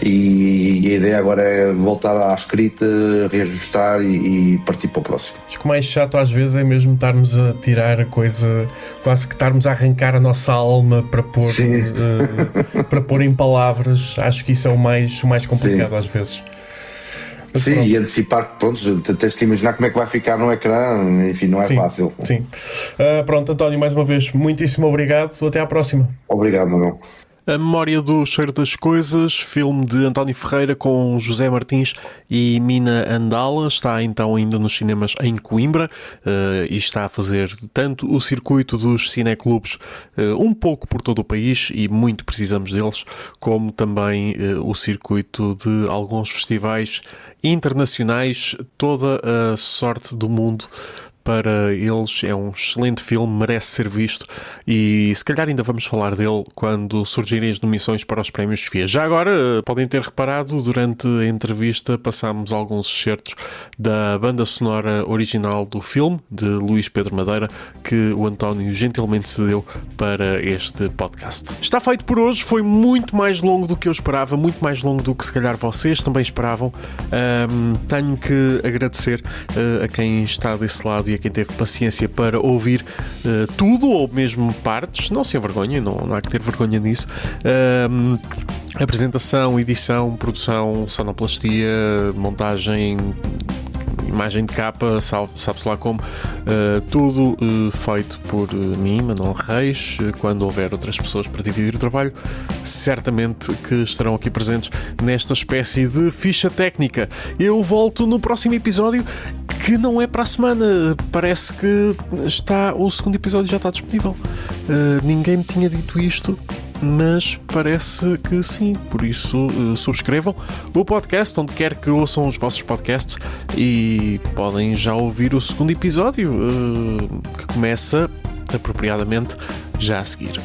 e a ideia agora é voltar à escrita, reajustar e partir para o próximo. Acho que o mais chato às vezes é mesmo estarmos a tirar a coisa, quase que estarmos a arrancar a nossa alma para pôr em palavras. Acho que isso é o mais complicado. Sim. Às vezes. Mas sim, pronto. E antecipar que, pronto, tens que imaginar como é que vai ficar no ecrã, enfim, não é fácil. Sim. Pronto, António, mais uma vez, muitíssimo obrigado. Até à próxima. Obrigado, Manuel. A Memória do Cheiro das Coisas, filme de António Ferreira com José Martins e Mina Andala, está então ainda nos cinemas em Coimbra e está a fazer tanto o circuito dos cineclubes um pouco por todo o país, e muito precisamos deles, como também o circuito de alguns festivais internacionais, toda a sorte do mundo para eles. É um excelente filme, merece ser visto e se calhar ainda vamos falar dele quando surgirem as nomeações para os prémios FIA. Já agora, podem ter reparado, durante a entrevista passámos alguns excertos da banda sonora original do filme, de Luís Pedro Madeira, que o António gentilmente cedeu para este podcast. Está feito por hoje, foi muito mais longo do que eu esperava, muito mais longo do que se calhar vocês também esperavam. Tenho que agradecer a quem está desse lado e a quem teve paciência para ouvir tudo ou mesmo partes, não se envergonhem, não há que ter vergonha nisso. Apresentação, edição, produção, sonoplastia, montagem, imagem de capa, sabe-se lá como, tudo feito por mim, Manuel Reis. Quando houver outras pessoas para dividir o trabalho, certamente que estarão aqui presentes nesta espécie de ficha técnica. Eu volto no próximo episódio, que não é para a semana. Parece que o segundo episódio já está disponível. Ninguém me tinha dito isto, mas parece que sim. Por isso, subscrevam o podcast onde quer que ouçam os vossos podcasts e podem já ouvir o segundo episódio, que começa apropriadamente já a seguir.